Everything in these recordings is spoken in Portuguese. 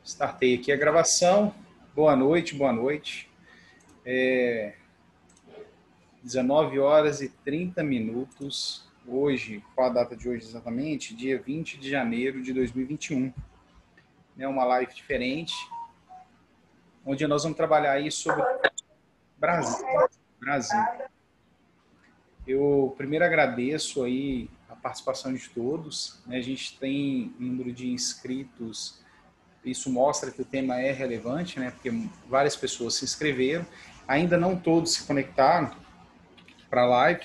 Startei aqui a gravação. Boa noite, boa noite. 19 horas e 30 minutos. Hoje, qual a data de hoje exatamente? Dia 20 de janeiro de 2021. É uma live diferente, onde nós vamos trabalhar aí sobre Brasil. Eu primeiro agradeço aí a participação de todos. A gente tem número de inscritos. Isso mostra que o tema é relevante, né? Porque várias pessoas se inscreveram. Ainda não todos se conectaram para a live.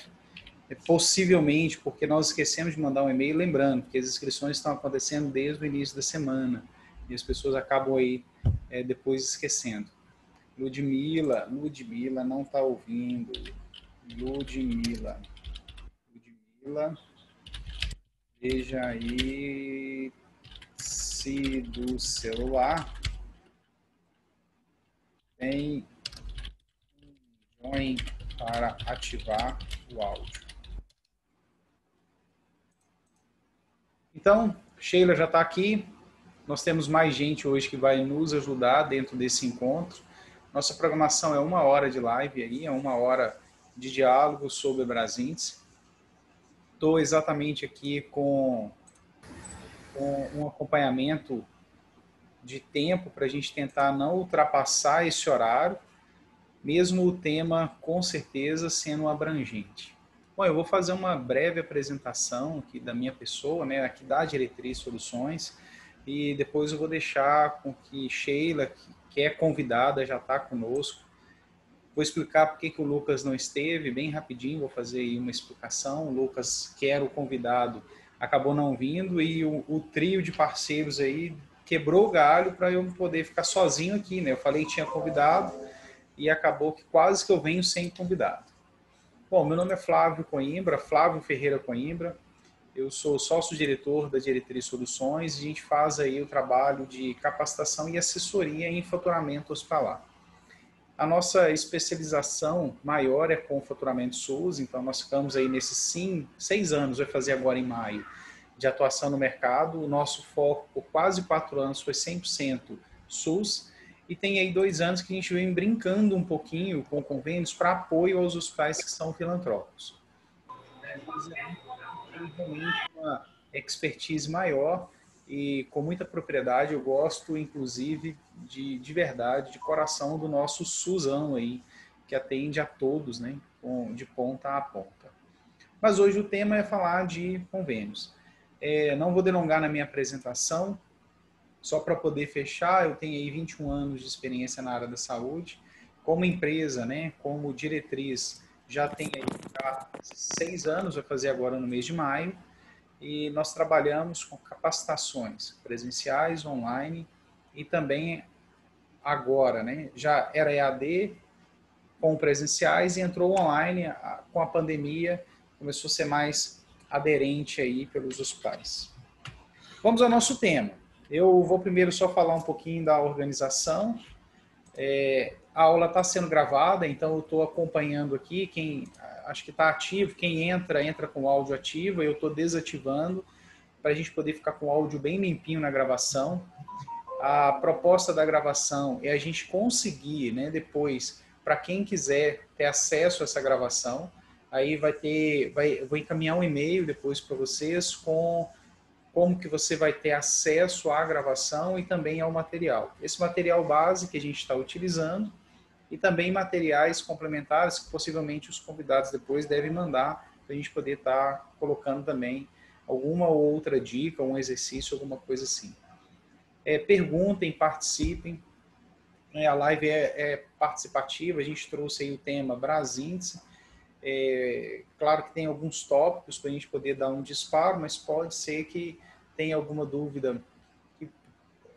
Possivelmente porque nós esquecemos de mandar um e-mail, lembrando que as inscrições estão acontecendo desde o início da semana. E as pessoas acabam aí depois esquecendo. Ludmila não está ouvindo. Ludmila, veja aí se do celular tem um join para ativar o áudio. Então, Sheila já está aqui. Nós temos mais gente hoje que vai nos ajudar dentro desse encontro. Nossa programação é 1 hora de live aí, é 1 hora de diálogo sobre Brasíndice. Estou exatamente aqui com um acompanhamento de tempo para a gente tentar não ultrapassar esse horário, mesmo o tema com certeza sendo abrangente. Bom, eu vou fazer uma breve apresentação aqui da minha pessoa, né, aqui da Diretriz Soluções, e depois eu vou deixar com que Sheila, que é convidada, já está conosco. Vou explicar por que o Lucas não esteve, bem rapidinho, vou fazer aí uma explicação. O Lucas, que era o convidado, acabou não vindo, e o trio de parceiros aí quebrou o galho para eu poder ficar sozinho aqui, né? Eu falei que tinha convidado, e acabou que quase que eu venho sem convidado. Bom, meu nome é Flávio Coimbra, Flávio Ferreira Coimbra. Eu sou sócio-diretor da Diretriz Soluções e a gente faz aí o trabalho de capacitação e assessoria em faturamento hospitalar. A nossa especialização maior é com faturamento SUS, então nós ficamos aí nesses 6 anos, vai fazer agora em maio, de atuação no mercado. O nosso foco por quase 4 anos foi 100% SUS, e tem aí 2 anos que a gente vem brincando um pouquinho com convênios para apoio aos hospitais que são filantrópicos. Tem realmente uma expertise maior e com muita propriedade. Eu gosto, inclusive, de verdade, de coração, do nosso SUSão aí, que atende a todos, né, de ponta a ponta. Mas hoje o tema é falar de convênios. Não vou delongar na minha apresentação, só para poder fechar. Eu tenho aí 21 anos de experiência na área da saúde. Como empresa, né, como diretriz, já tem aí 6 anos, vai fazer agora no mês de maio, e nós trabalhamos com capacitações presenciais, online, e também agora, né, já era EAD com presenciais e entrou online com a pandemia, começou a ser mais aderente aí pelos hospitais. Vamos ao nosso tema. Eu vou primeiro só falar um pouquinho da organização. A aula está sendo gravada, então eu estou acompanhando aqui. Quem acho que está ativo, quem entra com o áudio ativo. Eu estou desativando para a gente poder ficar com o áudio bem limpinho na gravação. A proposta da gravação é a gente conseguir, né, depois, para quem quiser ter acesso a essa gravação, aí vou encaminhar um e-mail depois para vocês com como que você vai ter acesso à gravação e também ao material. Esse material base que a gente está utilizando, e também materiais complementares que possivelmente os convidados depois devem mandar para a gente poder estar colocando também alguma outra dica, um exercício, alguma coisa assim. Perguntem, participem. A live é participativa, a gente trouxe aí o tema Brasíndice. Claro que tem alguns tópicos para a gente poder dar um disparo, mas pode ser que tenha alguma dúvida que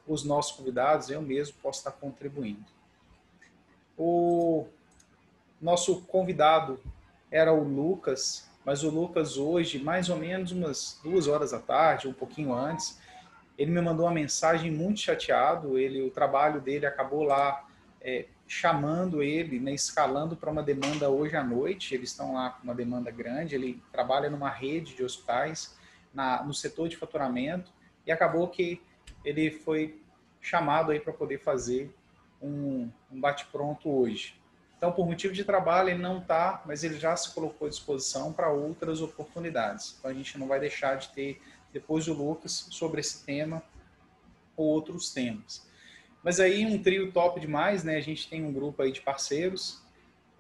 os nossos convidados, eu mesmo, posso estar contribuindo. O nosso convidado era o Lucas, mas o Lucas hoje, mais ou menos umas 2 horas da tarde, um pouquinho antes, ele me mandou uma mensagem muito chateado. O trabalho dele acabou lá chamando ele, né, escalando para uma demanda hoje à noite. Eles estão lá com uma demanda grande. Ele trabalha numa rede de hospitais no setor de faturamento, e acabou que ele foi chamado aí para poder fazer um bate-pronto hoje. Então, por motivo de trabalho, ele não está, mas ele já se colocou à disposição para outras oportunidades. Então, a gente não vai deixar de ter, depois do Lucas, sobre esse tema ou outros temas. Mas aí, um trio top demais, né? A gente tem um grupo aí de parceiros,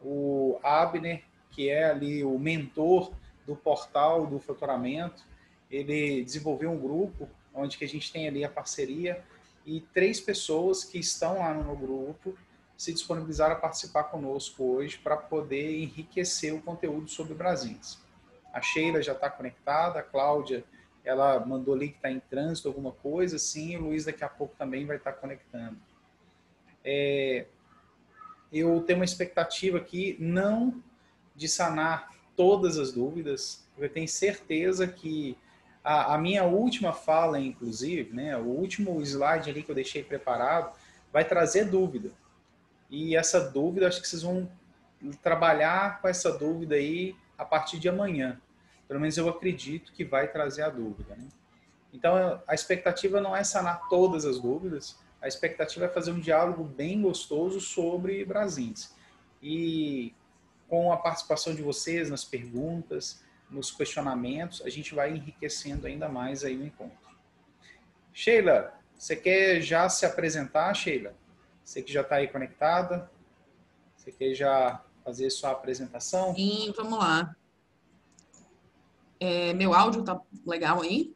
o Abner, que é ali o mentor do portal do faturamento, ele desenvolveu um grupo onde que a gente tem ali a parceria e 3 pessoas que estão lá no grupo se disponibilizaram a participar conosco hoje para poder enriquecer o conteúdo sobre Brasins. A Sheila já está conectada, a Cláudia, ela mandou ali que está em trânsito, alguma coisa, sim, e o Luiz daqui a pouco também vai estar conectando. Eu tenho uma expectativa aqui, não de sanar todas as dúvidas, eu tenho certeza que a minha última fala, inclusive, né, o último slide ali que eu deixei preparado, vai trazer dúvida. E essa dúvida, acho que vocês vão trabalhar com essa dúvida aí a partir de amanhã. Pelo menos eu acredito que vai trazer a dúvida, né? Então, a expectativa não é sanar todas as dúvidas, a expectativa é fazer um diálogo bem gostoso sobre Brasins. E com a participação de vocês nas perguntas, nos questionamentos, a gente vai enriquecendo ainda mais aí o encontro. Sheila, você quer já se apresentar, Sheila? Você que já está aí conectada, você quer já fazer sua apresentação? Sim, vamos lá. Meu áudio tá legal aí?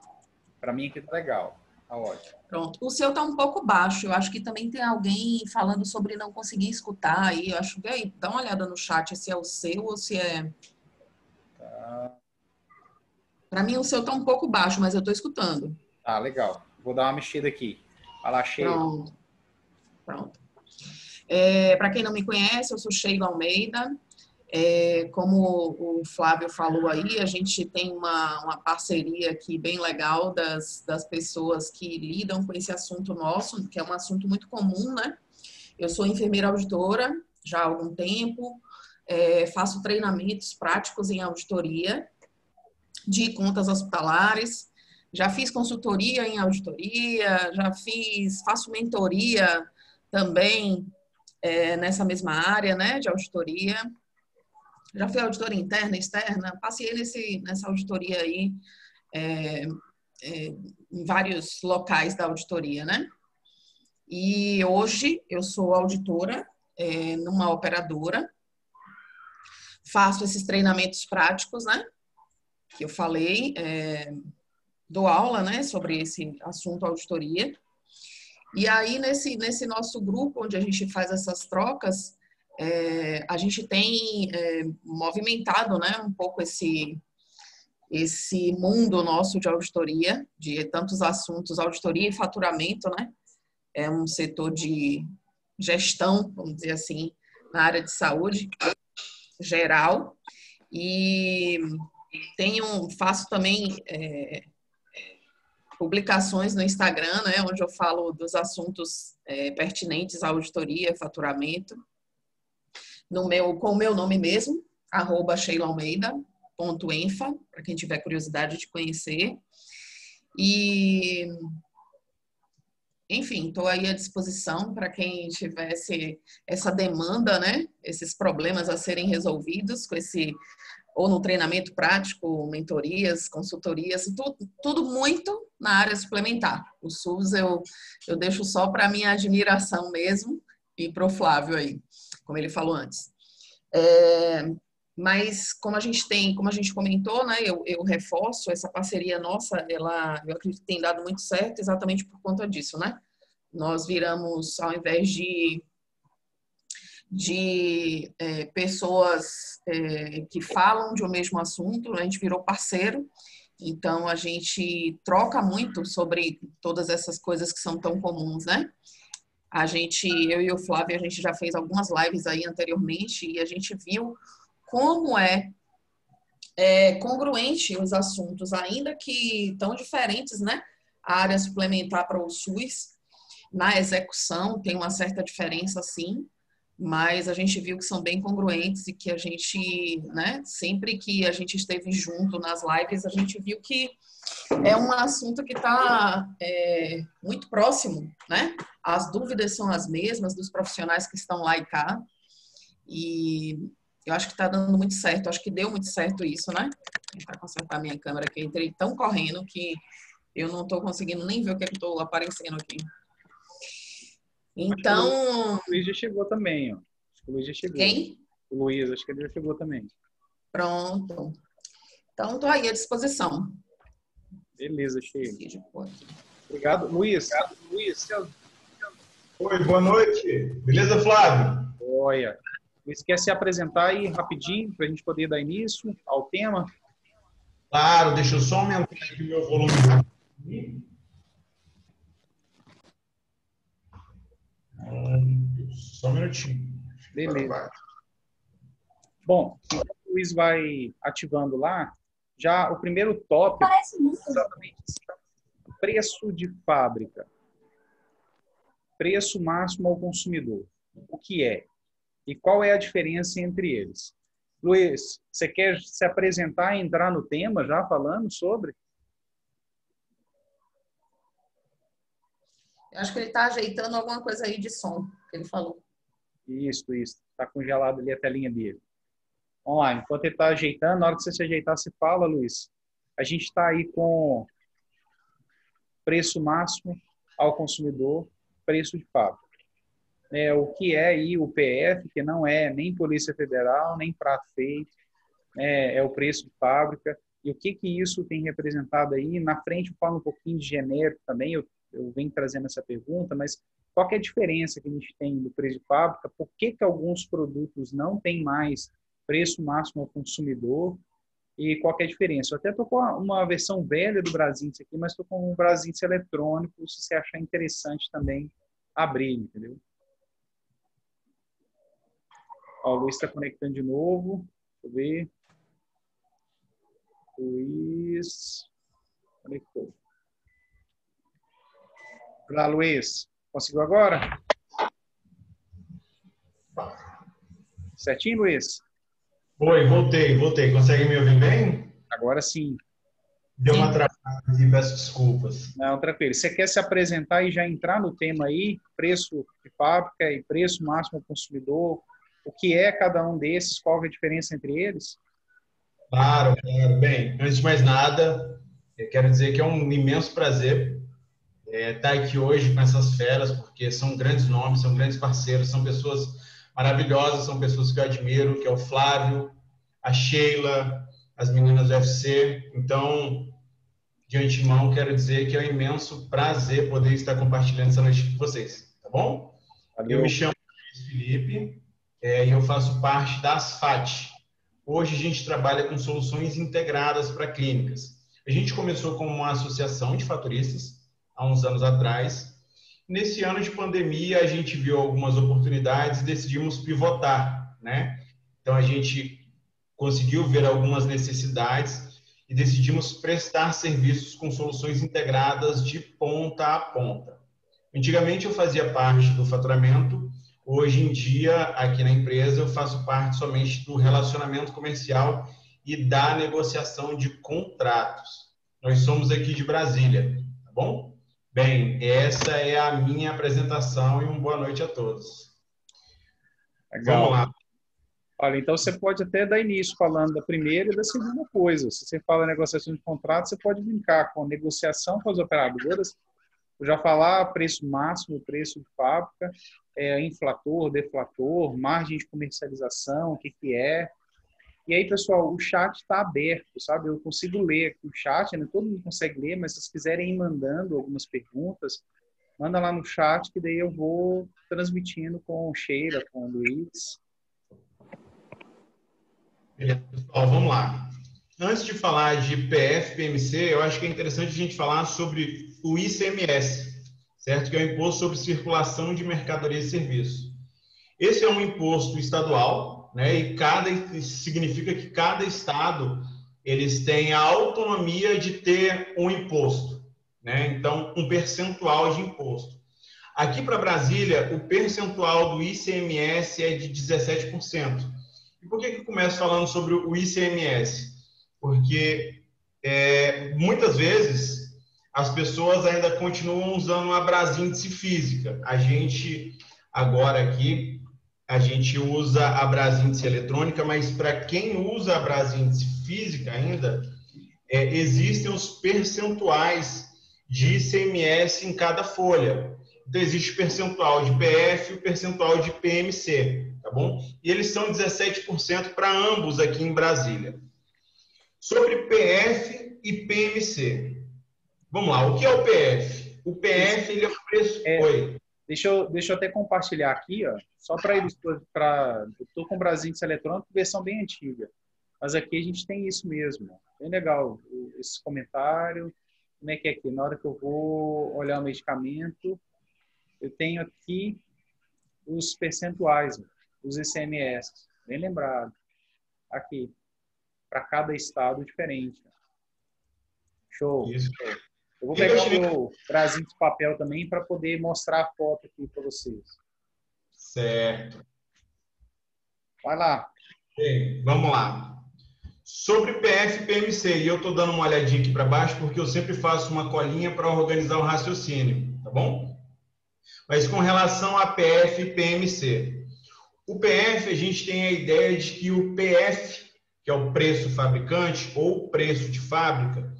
Para mim aqui tá legal, tá ótimo. Pronto. O seu tá um pouco baixo. Eu acho que também tem alguém falando sobre não conseguir escutar aí. Eu acho que aí, dá uma olhada no chat se é o seu ou se é. Tá. Para mim o seu tá um pouco baixo, mas eu tô escutando. Ah, legal. Vou dar uma mexida aqui. Fala, Sheila. Pronto. Pronto. Para quem não me conhece, eu sou Sheila Almeida. Como o Flávio falou aí, a gente tem uma parceria aqui bem legal das pessoas que lidam com esse assunto nosso, que é um assunto muito comum, né? Eu sou enfermeira auditora já há algum tempo, faço treinamentos práticos em auditoria de contas hospitalares, já fiz consultoria em auditoria, faço mentoria também nessa mesma área, né, de auditoria. Já fui auditora interna, externa, passei nessa auditoria aí em vários locais da auditoria, né? E hoje eu sou auditora numa operadora, faço esses treinamentos práticos, né? Que eu falei, dou aula, né? Sobre esse assunto auditoria. E aí nesse nosso grupo onde a gente faz essas trocas, a gente tem movimentado, né, um pouco esse mundo nosso de auditoria, de tantos assuntos, auditoria e faturamento, né? É um setor de gestão, vamos dizer assim, na área de saúde geral. E faço também publicações no Instagram, né, onde eu falo dos assuntos pertinentes à auditoria, faturamento. Com o meu nome mesmo, @SheilaAlmeida.enfa, para quem tiver curiosidade de conhecer. E, enfim, estou aí à disposição para quem tivesse essa demanda, né? Esses problemas a serem resolvidos ou no treinamento prático, mentorias, consultorias, tudo muito na área suplementar. O SUS eu deixo só para minha admiração mesmo e para o Flávio aí, como ele falou antes. Mas como a gente comentou, né, eu reforço essa parceria nossa, eu acredito que tem dado muito certo exatamente por conta disso, né? Nós viramos, ao invés de pessoas que falam de um mesmo assunto, a gente virou parceiro. Então a gente troca muito sobre todas essas coisas que são tão comuns, né? Eu e o Flávio, a gente já fez algumas lives aí anteriormente e a gente viu como é congruente os assuntos, ainda que tão diferentes, né? A área suplementar para o SUS, na execução tem uma certa diferença, sim, mas a gente viu que são bem congruentes e que a gente, né, sempre que a gente esteve junto nas lives, a gente viu que é um assunto que está muito próximo, né? As dúvidas são as mesmas dos profissionais que estão lá e cá, e eu acho que está dando muito certo, eu acho que deu muito certo isso, né? Para consertar minha câmera, que eu entrei tão correndo que eu não estou conseguindo nem ver o que é que estou aparecendo aqui. Então... O Luiz já chegou também, ó. Acho que o Luiz já chegou. Quem? O Luiz, acho que ele já chegou também. Pronto. Então, estou aí à disposição. Beleza, cheio. Obrigado, Luiz. Oi, boa noite. Beleza, Flávio? Olha, Luiz quer se apresentar aí rapidinho para a gente poder dar início ao tema? Claro, deixa eu só aumentar aqui o meu volume. Só um minutinho. Beleza. Bom, enquanto o Luiz vai ativando lá, já o primeiro tópico é exatamente preço de fábrica. Preço máximo ao consumidor. O que é? E qual é a diferença entre eles? Luiz, você quer se apresentar e entrar no tema já falando sobre? Eu acho que ele está ajeitando alguma coisa aí de som, que ele falou. Isso. Está congelado ali a telinha dele. Vamos lá, enquanto ele está ajeitando, na hora que você se ajeitar, você fala, Luiz. A gente está aí com preço máximo ao consumidor, preço de fábrica. O que é aí o PF, que não é nem Polícia Federal, nem prato feito, é o preço de fábrica. E o que isso tem representado aí? Na frente eu falo um pouquinho de genérico também, eu venho trazendo essa pergunta, mas qual que é a diferença que a gente tem do preço de fábrica? Por que alguns produtos não têm mais preço máximo ao consumidor? E qual que é a diferença? Eu até estou com uma versão velha do Brasince aqui, mas estou com um Brasince eletrônico, se você achar interessante também abrir, entendeu? Ó, o Luiz está conectando de novo. Deixa eu ver. Luiz conectou. Olá, Luiz. Conseguiu agora? Certinho, Luiz? Oi, voltei. Consegue me ouvir bem? Agora sim. Deu uma travada e peço desculpas. Não, tranquilo. Você quer se apresentar e já entrar no tema aí? Preço de fábrica e preço máximo ao consumidor. O que é cada um desses? Qual é a diferença entre eles? Claro. Bem, antes de mais nada, eu quero dizer que é um imenso prazer estar aqui hoje com essas feras, porque são grandes nomes, são grandes parceiros, são pessoas maravilhosas, são pessoas que eu admiro, que é o Flávio, a Sheila, as meninas do UFC. Então, de antemão, quero dizer que é um imenso prazer poder estar compartilhando essa noite com vocês, tá bom? Valeu. Eu me chamo Felipe e eu faço parte da Asfat. Hoje a gente trabalha com soluções integradas para clínicas. A gente começou como uma associação de faturistas há uns anos atrás. Nesse ano de pandemia, a gente viu algumas oportunidades e decidimos pivotar, né? Então, a gente conseguiu ver algumas necessidades e decidimos prestar serviços com soluções integradas de ponta a ponta. Antigamente, eu fazia parte do faturamento. Hoje em dia, aqui na empresa, eu faço parte somente do relacionamento comercial e da negociação de contratos. Nós somos aqui de Brasília, tá bom? Bem, essa é a minha apresentação e uma boa noite a todos. Legal. Vamos lá. Olha, então você pode até dar início falando da primeira e da segunda coisa. Se você fala negociação de contrato, você pode brincar com negociação com as operadoras. Eu já falar preço máximo, preço de fábrica, inflator, deflator, margem de comercialização, o que é. E aí, pessoal, o chat está aberto, sabe? Eu consigo ler aqui o chat, né? Todo mundo consegue ler, mas se vocês quiserem ir mandando algumas perguntas, manda lá no chat, que daí eu vou transmitindo com o Sheila, com o Luiz. Beleza, pessoal, vamos lá. Antes de falar de PF, PMC, eu acho que é interessante a gente falar sobre o ICMS, certo? Que é o Imposto sobre Circulação de Mercadorias e Serviços. Esse é um imposto estadual, né? E significa que cada estado eles têm a autonomia de ter um imposto, né? Então, um percentual de imposto. Aqui para Brasília, o percentual do ICMS é de 17%. E por que eu começo falando sobre o ICMS? Porque muitas vezes as pessoas ainda continuam usando a Brasíndice física. A gente, agora aqui, a gente usa a Brasíndice eletrônica, mas para quem usa a Brasíndice física ainda, existem os percentuais de ICMS em cada folha. Então, existe o percentual de PF e o percentual de PMC, tá bom? E eles são 17% para ambos aqui em Brasília. Sobre PF e PMC. Vamos lá, o que é o PF? O PF, ele é o preço... Oi. Deixa eu até compartilhar aqui, ó, só para ilustrar. Eu estou com o Brasíndice eletrônico, versão bem antiga. Mas aqui a gente tem isso mesmo. Bem legal esse comentário. Como é que é aqui? Na hora que eu vou olhar o medicamento, eu tenho aqui os percentuais, os ICMS. Bem lembrado. Aqui. Para cada estado diferente. Show. Isso. Eu vou pegar o meu Brasíndice de papel também para poder mostrar a foto aqui para vocês. Certo. Vai lá. Bem, vamos lá. Sobre PF e PMC, e eu estou dando uma olhadinha aqui para baixo porque eu sempre faço uma colinha para organizar o raciocínio, tá bom? Mas com relação a PF e PMC, o PF a gente tem a ideia de que o PF, que é o preço fabricante ou preço de fábrica,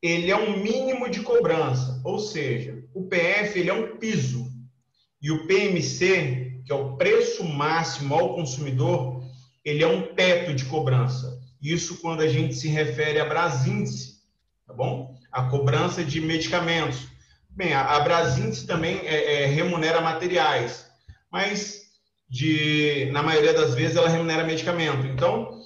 ele é um mínimo de cobrança, ou seja, o PF ele é um piso e o PMC, que é o preço máximo ao consumidor, ele é um teto de cobrança. Isso quando a gente se refere a Brasíndice, tá bom? A cobrança de medicamentos. Bem, a Brasíndice também remunera materiais, mas na maioria das vezes ela remunera medicamento. Então,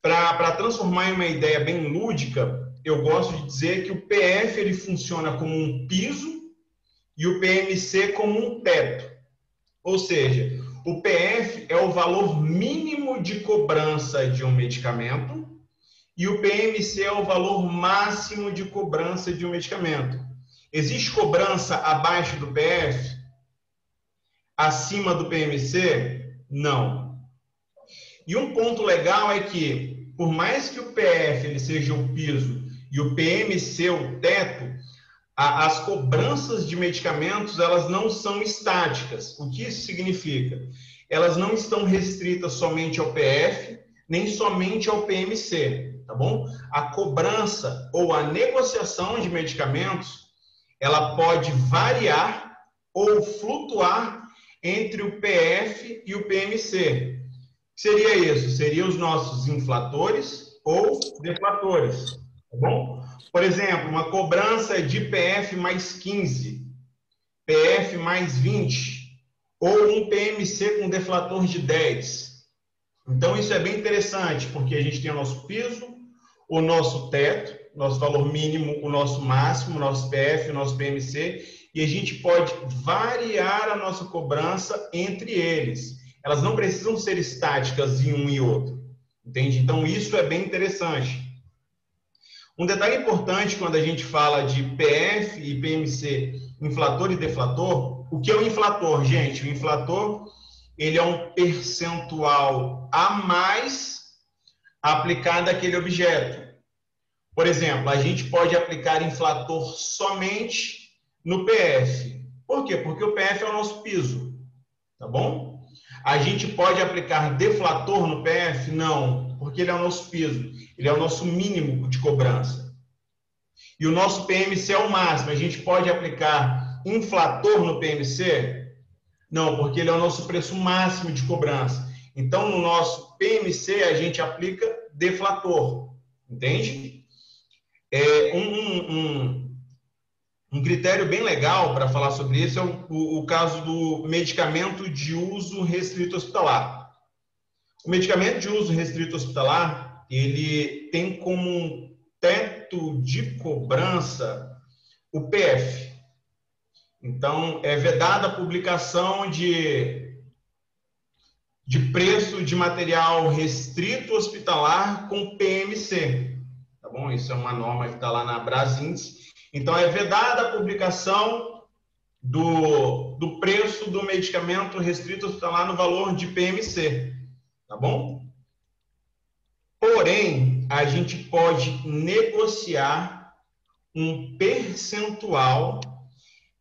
para transformar em uma ideia bem lúdica, eu gosto de dizer que o PF ele funciona como um piso e o PMC como um teto. Ou seja, o PF é o valor mínimo de cobrança de um medicamento e o PMC é o valor máximo de cobrança de um medicamento. Existe cobrança abaixo do PF? Acima do PMC? Não. E um ponto legal é que, por mais que o PF ele seja o piso e o PMC o teto, as cobranças de medicamentos elas não são estáticas. O que isso significa? Elas não estão restritas somente ao PF, nem somente ao PMC, tá bom? A cobrança ou a negociação de medicamentos, ela pode variar ou flutuar entre o PF e o PMC. O que seria isso? Seriam os nossos inflatores ou deflatores, tá bom? Por exemplo, uma cobrança de PF mais 15, PF mais 20, ou um PMC com deflator de 10. Então, isso é bem interessante, porque a gente tem o nosso piso, o nosso teto, nosso valor mínimo, o nosso máximo, o nosso PF, o nosso PMC, e a gente pode variar a nossa cobrança entre eles. Elas não precisam ser estáticas em um e outro, entende? Então, isso é bem interessante. Um detalhe importante quando a gente fala de PF e PMC, inflator e deflator, o que é o inflator, gente? O inflator, ele é um percentual a mais aplicado àquele objeto. Por exemplo, a gente pode aplicar inflator somente no PF. Por quê? Porque o PF é o nosso piso, tá bom? A gente pode aplicar deflator no PF? Não, porque ele é o nosso piso, ele é o nosso mínimo de cobrança. E o nosso PMC é o máximo. A gente pode aplicar inflator no PMC? Não, porque ele é o nosso preço máximo de cobrança. Então, no nosso PMC, a gente aplica deflator, entende? Um critério bem legal para falar sobre isso é o caso do medicamento de uso restrito hospitalar. O medicamento de uso restrito hospitalar, ele tem como teto de cobrança o PF. Então, é vedada a publicação de preço de material restrito hospitalar com PMC. Tá bom? Isso é uma norma que está lá na Brasíndice. Então, é vedada a publicação do preço do medicamento restrito hospitalar no valor de PMC, tá bom? Porém, a gente pode negociar um percentual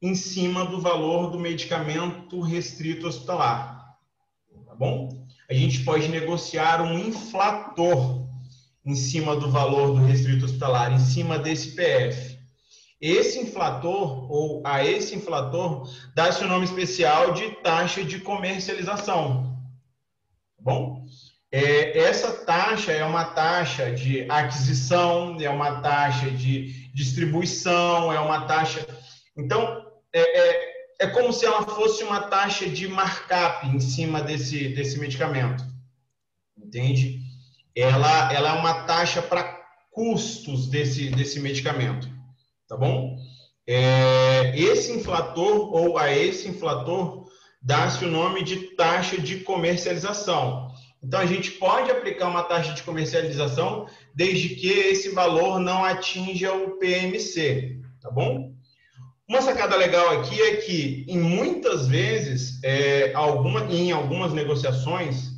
em cima do valor do medicamento restrito hospitalar, tá bom? A gente pode negociar um inflator em cima do valor do restrito hospitalar, em cima desse PF. Esse inflator, ou a esse inflator, dá-se o nome especial de taxa de comercialização, tá bom? Essa taxa é uma taxa de aquisição, é uma taxa de distribuição, é uma taxa... Então, é como se ela fosse uma taxa de markup em cima desse medicamento, entende? Ela é uma taxa para custos desse medicamento, tá bom? Esse inflator, ou a esse inflator, dá-se o nome de taxa de comercialização. Então, a gente pode aplicar uma taxa de comercialização desde que esse valor não atinja o PMC, tá bom? Uma sacada legal aqui é que, em muitas vezes, em algumas negociações,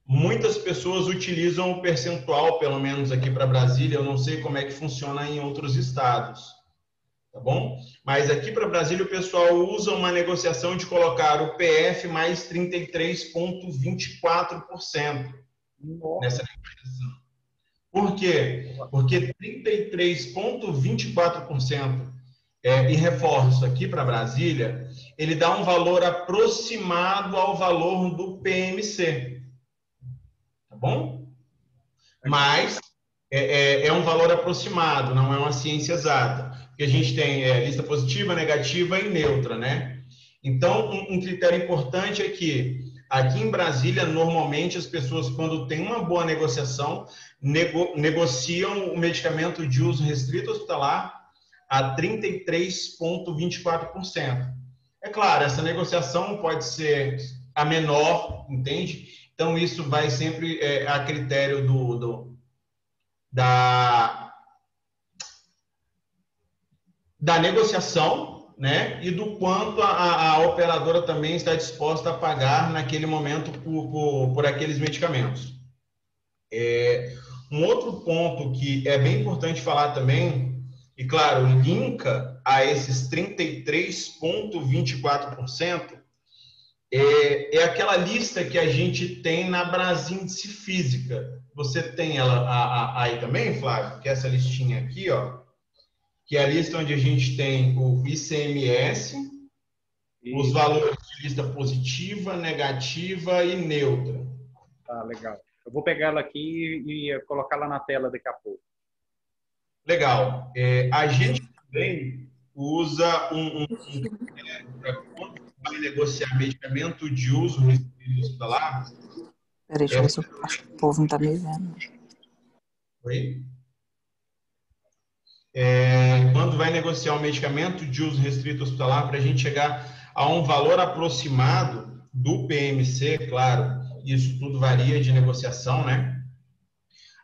muitas pessoas utilizam o percentual, pelo menos aqui para Brasília, eu não sei como é que funciona em outros estados, tá bom? Mas aqui para Brasília o pessoal usa uma negociação de colocar o PF mais 33,24% nessa negociação. Por quê? Porque 33,24%, e reforço aqui para Brasília, ele dá um valor aproximado ao valor do PMC. Tá bom? Mas é um valor aproximado, não é uma ciência exata. Porque a gente tem lista positiva, negativa e neutra, né? Então, um critério importante é que aqui em Brasília, normalmente, as pessoas, quando tem uma boa negociação, negociam o medicamento de uso restrito hospitalar a 33,24%. É claro, essa negociação pode ser a menor, entende? Então, isso vai sempre a critério da negociação, né? E do quanto a operadora também está disposta a pagar naquele momento por aqueles medicamentos. Um outro ponto que é bem importante falar também, e claro, linka a esses 33,24%, é aquela lista que a gente tem na Brasíndice Física. Você tem ela aí também, Flávio? Que é essa listinha aqui, ó, que é a lista onde a gente tem o ICMS, os valores de lista positiva, negativa e neutra. Tá, legal. Eu vou pegar ela aqui e colocar lá na tela daqui a pouco. Legal. A gente também usa para quando vai negociar medicamento de uso restrito hospitalar. Peraí, deixa eu ver se o povo não está me vendo. Oi? Quando vai negociar um medicamento de uso restrito hospitalar, para a gente chegar a um valor aproximado do PMC, claro, isso tudo varia de negociação, né?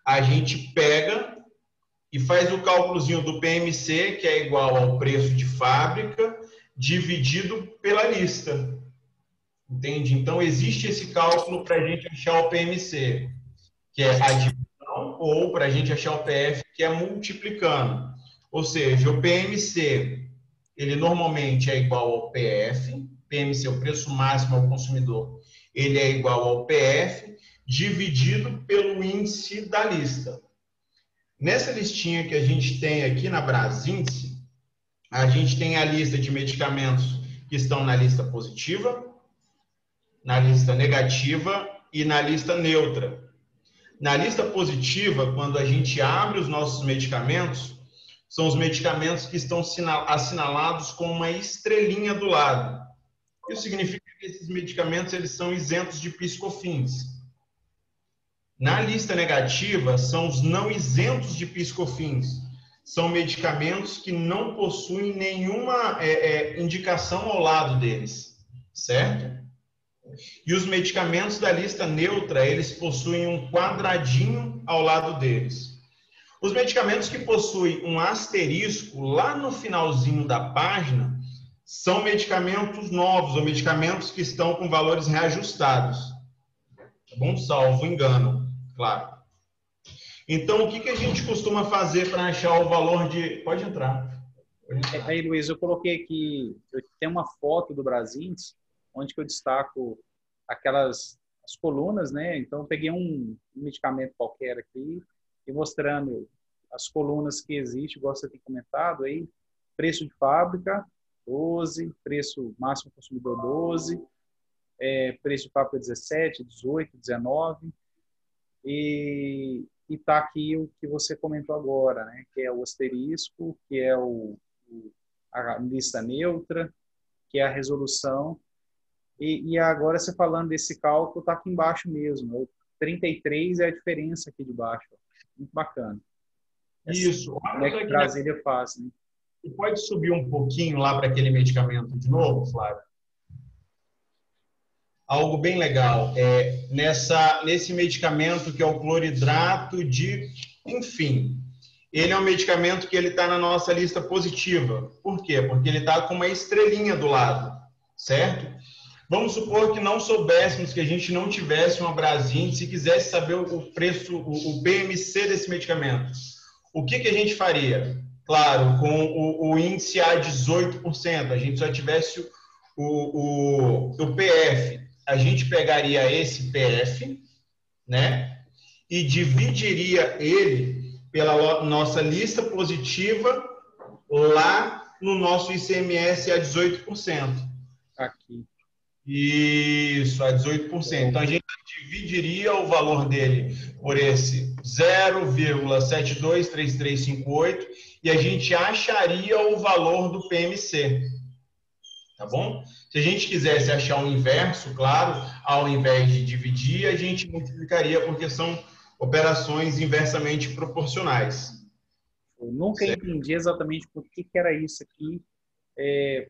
A gente pega e faz o cálculozinho do PMC, que é igual ao preço de fábrica, dividido pela lista. Entende? Então, existe esse cálculo para a gente achar o PMC, que é a divisão, ou para a gente achar o PF, que é multiplicando. Ou seja, o PMC, ele normalmente é igual ao PF, PMC, o preço máximo ao consumidor, ele é igual ao PF, dividido pelo índice da lista. Nessa listinha que a gente tem aqui na Brasíndice, a gente tem a lista de medicamentos que estão na lista positiva, na lista negativa e na lista neutra. Na lista positiva, quando a gente abre os nossos medicamentos, são os medicamentos que estão assinalados com uma estrelinha do lado. Isso significa que esses medicamentos eles são isentos de PIS/COFINS. Na lista negativa, são os não isentos de PIS/COFINS. São medicamentos que não possuem nenhuma indicação ao lado deles, certo? E os medicamentos da lista neutra, eles possuem um quadradinho ao lado deles. Os medicamentos que possuem um asterisco lá no finalzinho da página são medicamentos novos ou medicamentos que estão com valores reajustados. Tá bom? Salvo engano, claro. Então, o que a gente costuma fazer para achar o valor de... Pode entrar. Aí, Luiz, eu coloquei aqui, eu tenho uma foto do Brasins, onde que eu destaco as colunas, né? Então, eu peguei um medicamento qualquer aqui e mostrando as colunas que existem, igual você tem comentado aí, preço de fábrica, 12, preço máximo consumidor 12, preço de fábrica 17, 18, 19, e está aqui o que você comentou agora, né? Que é o asterisco, que é a lista neutra, que é a resolução. E agora, você falando desse cálculo, está aqui embaixo mesmo. O 33 é a diferença aqui de baixo. Muito bacana. Isso. Como é que Brasília faz, né? Você pode subir um pouquinho lá para aquele medicamento de novo, Flávio? Algo bem legal. Nesse medicamento que é o cloridrato de... Enfim, ele é um medicamento que ele está na nossa lista positiva. Por quê? Porque ele está com uma estrelinha do lado, certo? Vamos supor que não soubéssemos, que a gente não tivesse uma Brasins, se quisesse saber o preço, o PMC desse medicamento. O que a gente faria? Claro, com o índice A 18%, a gente só tivesse o PF. A gente pegaria esse PF, né? E dividiria ele pela nossa lista positiva lá no nosso ICMS a 18%. Aqui. Isso, a 18%. Então, a gente dividiria o valor dele por esse 0,723358 e a gente acharia o valor do PMC. Tá bom? Se a gente quisesse achar o inverso, claro, ao invés de dividir, a gente multiplicaria, porque são operações inversamente proporcionais. Eu nunca entendi exatamente por que era isso aqui,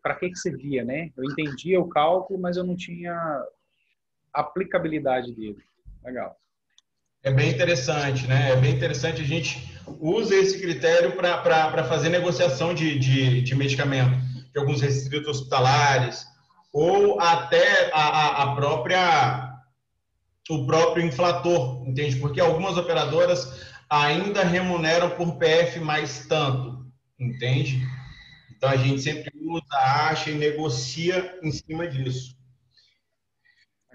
para que servia, né? Eu entendia o cálculo, mas eu não tinha aplicabilidade dele. Legal. É bem interessante, né? É bem interessante. A gente usa esse critério para fazer negociação de medicamento, de alguns restritos hospitalares, ou até o próprio inflator, entende? Porque algumas operadoras ainda remuneram por PF mais tanto, entende? Então, a gente sempre usa, acha e negocia em cima disso.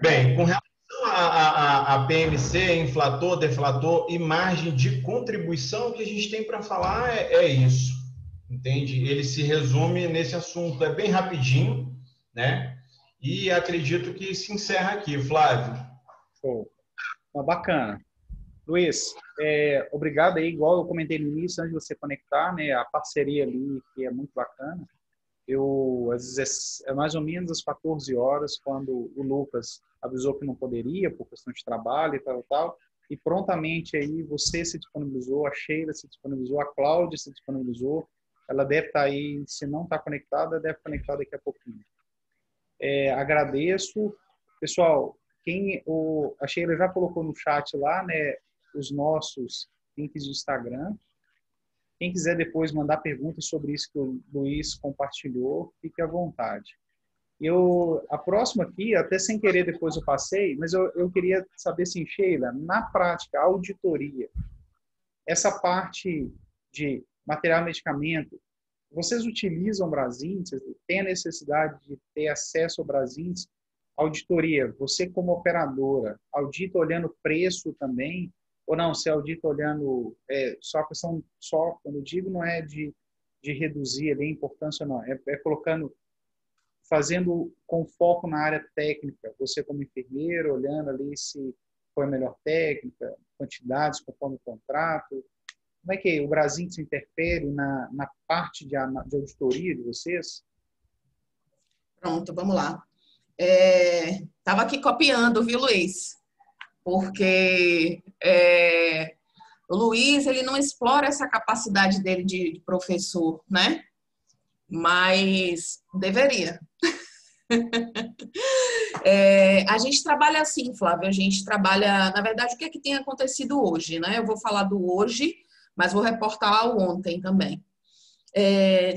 Bem, com relação a PMC, inflator, deflator e margem de contribuição, o que a gente tem para falar é isso, entende? Ele se resume nesse assunto, é bem rapidinho, né? E acredito que se encerra aqui, Flávio. Show. Bacana. Luiz, obrigado aí, igual eu comentei no início, antes de você conectar, né, a parceria ali, que é muito bacana. Mais ou menos às 14 horas, quando o Lucas avisou que não poderia, por questão de trabalho e tal, e prontamente aí você se disponibilizou, a Sheila se disponibilizou, a Cláudia se disponibilizou, ela deve estar aí, se não está conectada, deve conectar daqui a pouquinho. Agradeço. Pessoal, a Sheila já colocou no chat lá, né, os nossos links de Instagram. Quem quiser depois mandar perguntas sobre isso que o Luiz compartilhou, fique à vontade. A próxima aqui, até sem querer depois eu passei, mas eu queria saber, assim, Sheila, na prática, a auditoria, essa parte de material e medicamento, vocês utilizam Brasins? Vocês têm a necessidade de ter acesso ao Brasins? Auditoria, você como operadora, audita olhando preço também? Ou não, você audita olhando só a questão, quando eu digo, não é de reduzir ali a importância, não. Fazendo com foco na área técnica. Você como enfermeiro, olhando ali se foi a melhor técnica, quantidades conforme o contrato. Como é que o Brasil se interfere na parte de auditoria de vocês? Pronto, vamos lá. Estava aqui copiando, viu, Luiz? Porque o Luiz, ele não explora essa capacidade dele de professor, né? Mas deveria. A gente trabalha assim, Flávio, a gente trabalha, na verdade, o que é que tem acontecido hoje, né? Eu vou falar do hoje, mas vou reportar o ontem também.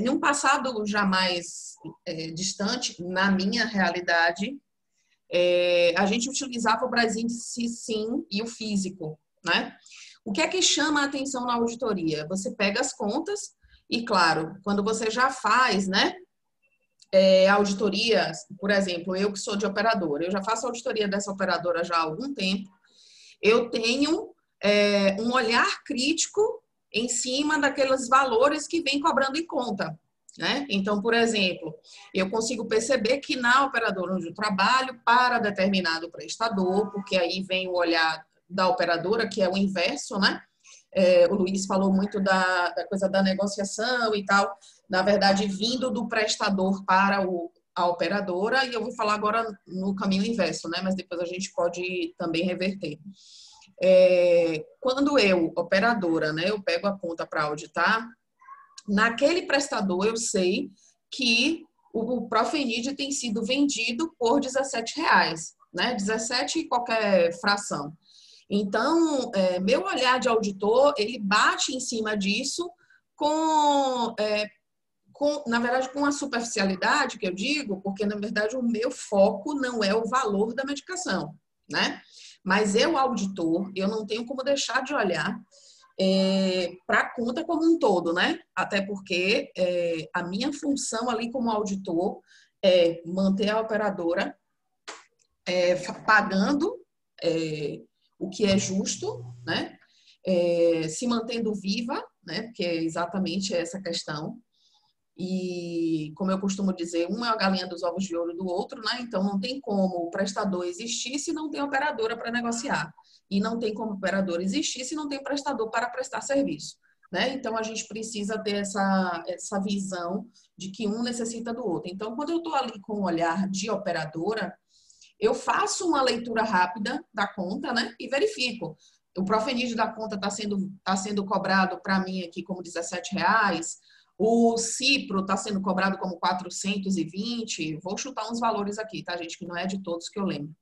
Num passado jamais distante, na minha realidade, a gente utilizava o Brasíndice sim e o físico, né? O que é que chama a atenção na auditoria? Você pega as contas e, claro, quando você já faz, né, auditoria, por exemplo, eu que sou de operadora, eu já faço auditoria dessa operadora já há algum tempo, eu tenho um olhar crítico em cima daqueles valores que vem cobrando em conta, né? Então, por exemplo, eu consigo perceber que na operadora onde eu trabalho, para determinado prestador, porque aí vem o olhar da operadora, que é o inverso, né? O Luiz falou muito da coisa da negociação e tal, na verdade, vindo do prestador para a operadora, e eu vou falar agora no caminho inverso, né? Mas depois a gente pode também reverter. Quando eu, operadora, né, eu pego a conta para auditar, naquele prestador eu sei que o Profenid tem sido vendido por R$17, né? 17 e qualquer fração. Então, meu olhar de auditor, ele bate em cima disso na verdade, com a superficialidade que eu digo, porque, na verdade, o meu foco não é o valor da medicação, né? Mas eu, auditor, eu não tenho como deixar de olhar para a conta como um todo, né? Até porque a minha função ali como auditor é manter a operadora pagando o que é justo, né? Se mantendo viva, né? Porque é exatamente essa questão. E, como eu costumo dizer, uma é a galinha dos ovos de ouro do outro, né? Então, não tem como o prestador existir se não tem operadora para negociar. E não tem como operador existir se não tem prestador para prestar serviço, né? Então, a gente precisa ter essa visão de que um necessita do outro. Então, quando eu estou ali com o olhar de operadora, eu faço uma leitura rápida da conta, né? E verifico. O Profenid da conta está sendo cobrado para mim aqui como R$17. O Cipro está sendo cobrado como 420. Vou chutar uns valores aqui, tá, gente? Que não é de todos que eu lembro.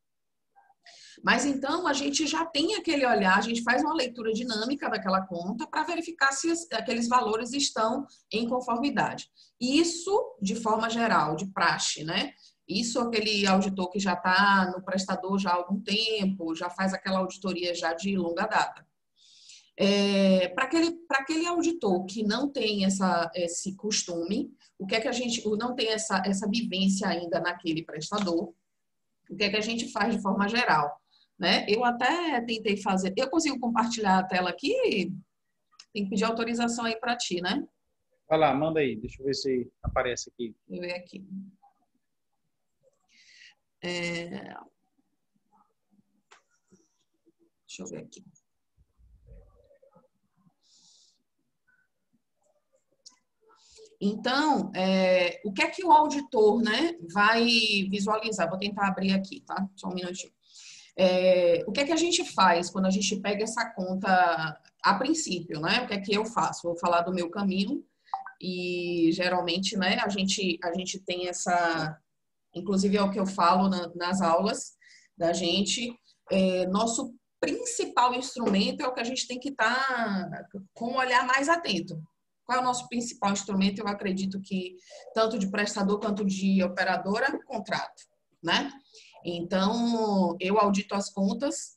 Mas então a gente já tem aquele olhar, a gente faz uma leitura dinâmica daquela conta para verificar se aqueles valores estão em conformidade. Isso de forma geral, de praxe, né? Isso aquele auditor que já está no prestador já há algum tempo, já faz aquela auditoria já de longa data. Para aquele auditor que não tem esse costume, o que é que a gente não tem essa vivência ainda naquele prestador, o que é que a gente faz de forma geral, né? Eu até tentei fazer, eu consigo compartilhar a tela aqui? Tem que pedir autorização aí para ti, né? Vai lá, manda aí, deixa eu ver se aparece aqui. Deixa eu ver aqui. Deixa eu ver aqui. Então, o que é que o auditor, né, vai visualizar? Vou tentar abrir aqui, tá? Só um minutinho. O que é que a gente faz quando a gente pega essa conta a princípio, né? O que é que eu faço? Vou falar do meu caminho e, geralmente, né, a gente tem essa... Inclusive, é o que eu falo nas aulas da gente. Nosso principal instrumento é o que a gente tem que estar com um olhar mais atento. Qual é o nosso principal instrumento? Eu acredito que tanto de prestador quanto de operadora, contrato, né? Então, eu audito as contas.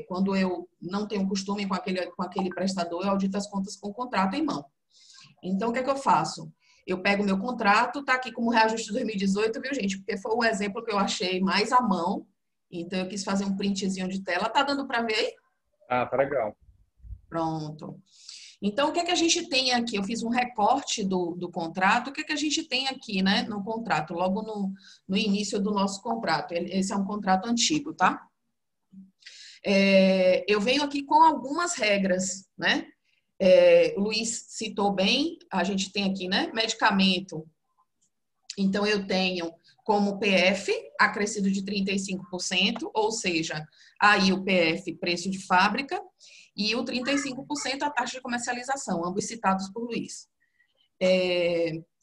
Quando eu não tenho costume com aquele prestador, eu audito as contas com o contrato em mão. Então, o que é que eu faço? Eu pego o meu contrato, tá aqui como reajuste de 2018, viu, gente? Porque foi o exemplo que eu achei mais à mão. Então, eu quis fazer um printzinho de tela. Tá dando para ver aí? Ah, tá legal. Pronto. Então, o que é que a gente tem aqui? Eu fiz um recorte do contrato. O que é que a gente tem aqui, né, no contrato? Logo no início do nosso contrato. Esse é um contrato antigo, tá? Eu venho aqui com algumas regras, né? O Luiz citou bem, a gente tem aqui, né, medicamento. Então, eu tenho como PF acrescido de 35%, ou seja, aí o PF, preço de fábrica, e o 35% a taxa de comercialização, ambos citados por Luiz.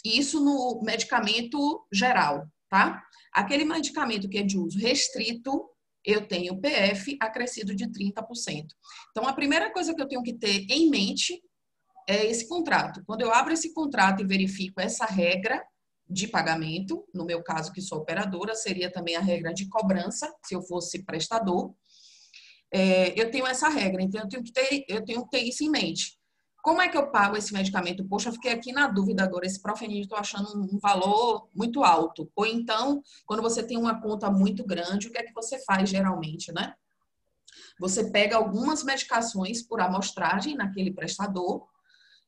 Isso no medicamento geral, tá? Aquele medicamento que é de uso restrito, eu tenho PF acrescido de 30%. Então, a primeira coisa que eu tenho que ter em mente é esse contrato. Quando eu abro esse contrato e verifico essa regra de pagamento, no meu caso, que sou operadora, seria também a regra de cobrança, se eu fosse prestador, eu tenho essa regra, então eu tenho que ter isso em mente. Como é que eu pago esse medicamento? Poxa, eu fiquei aqui na dúvida agora, esse Profenid estou achando um valor muito alto. Ou então, quando você tem uma conta muito grande, o que é que você faz geralmente, né? Você pega algumas medicações por amostragem naquele prestador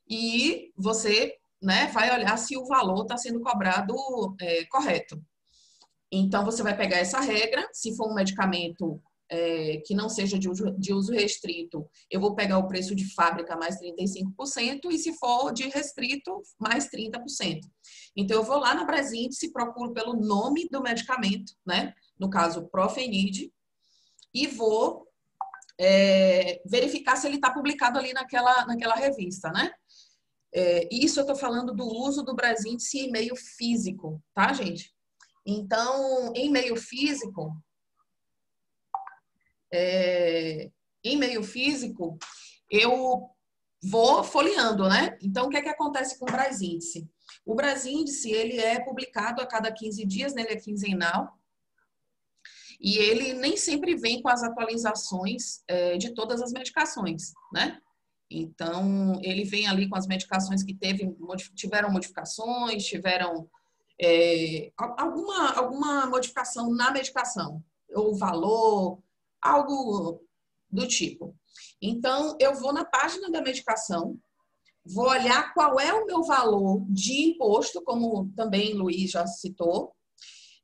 e você, né, vai olhar se o valor está sendo cobrado correto. Então, você vai pegar essa regra, se for um medicamento que não seja de uso restrito, eu vou pegar o preço de fábrica mais 35%, e se for de restrito, mais 30%. Então, eu vou lá na Brasíndice, procuro pelo nome do medicamento, né? No caso, Profenid, e vou verificar se ele está publicado ali naquela revista, né? Isso eu estou falando do uso do Brasíndice em meio físico, tá, gente? Então, em meio físico, eu vou folheando, né? Então, o que é que acontece com o Brasíndice? O Brasíndice, ele é publicado a cada 15 dias, né? Ele é quinzenal. E ele nem sempre vem com as atualizações de todas as medicações, né? Então, ele vem ali com as medicações que tiveram modificações, tiveram alguma modificação na medicação, ou valor, algo do tipo. Então, eu vou na página da medicação, vou olhar qual é o meu valor de imposto, como também Luiz já citou.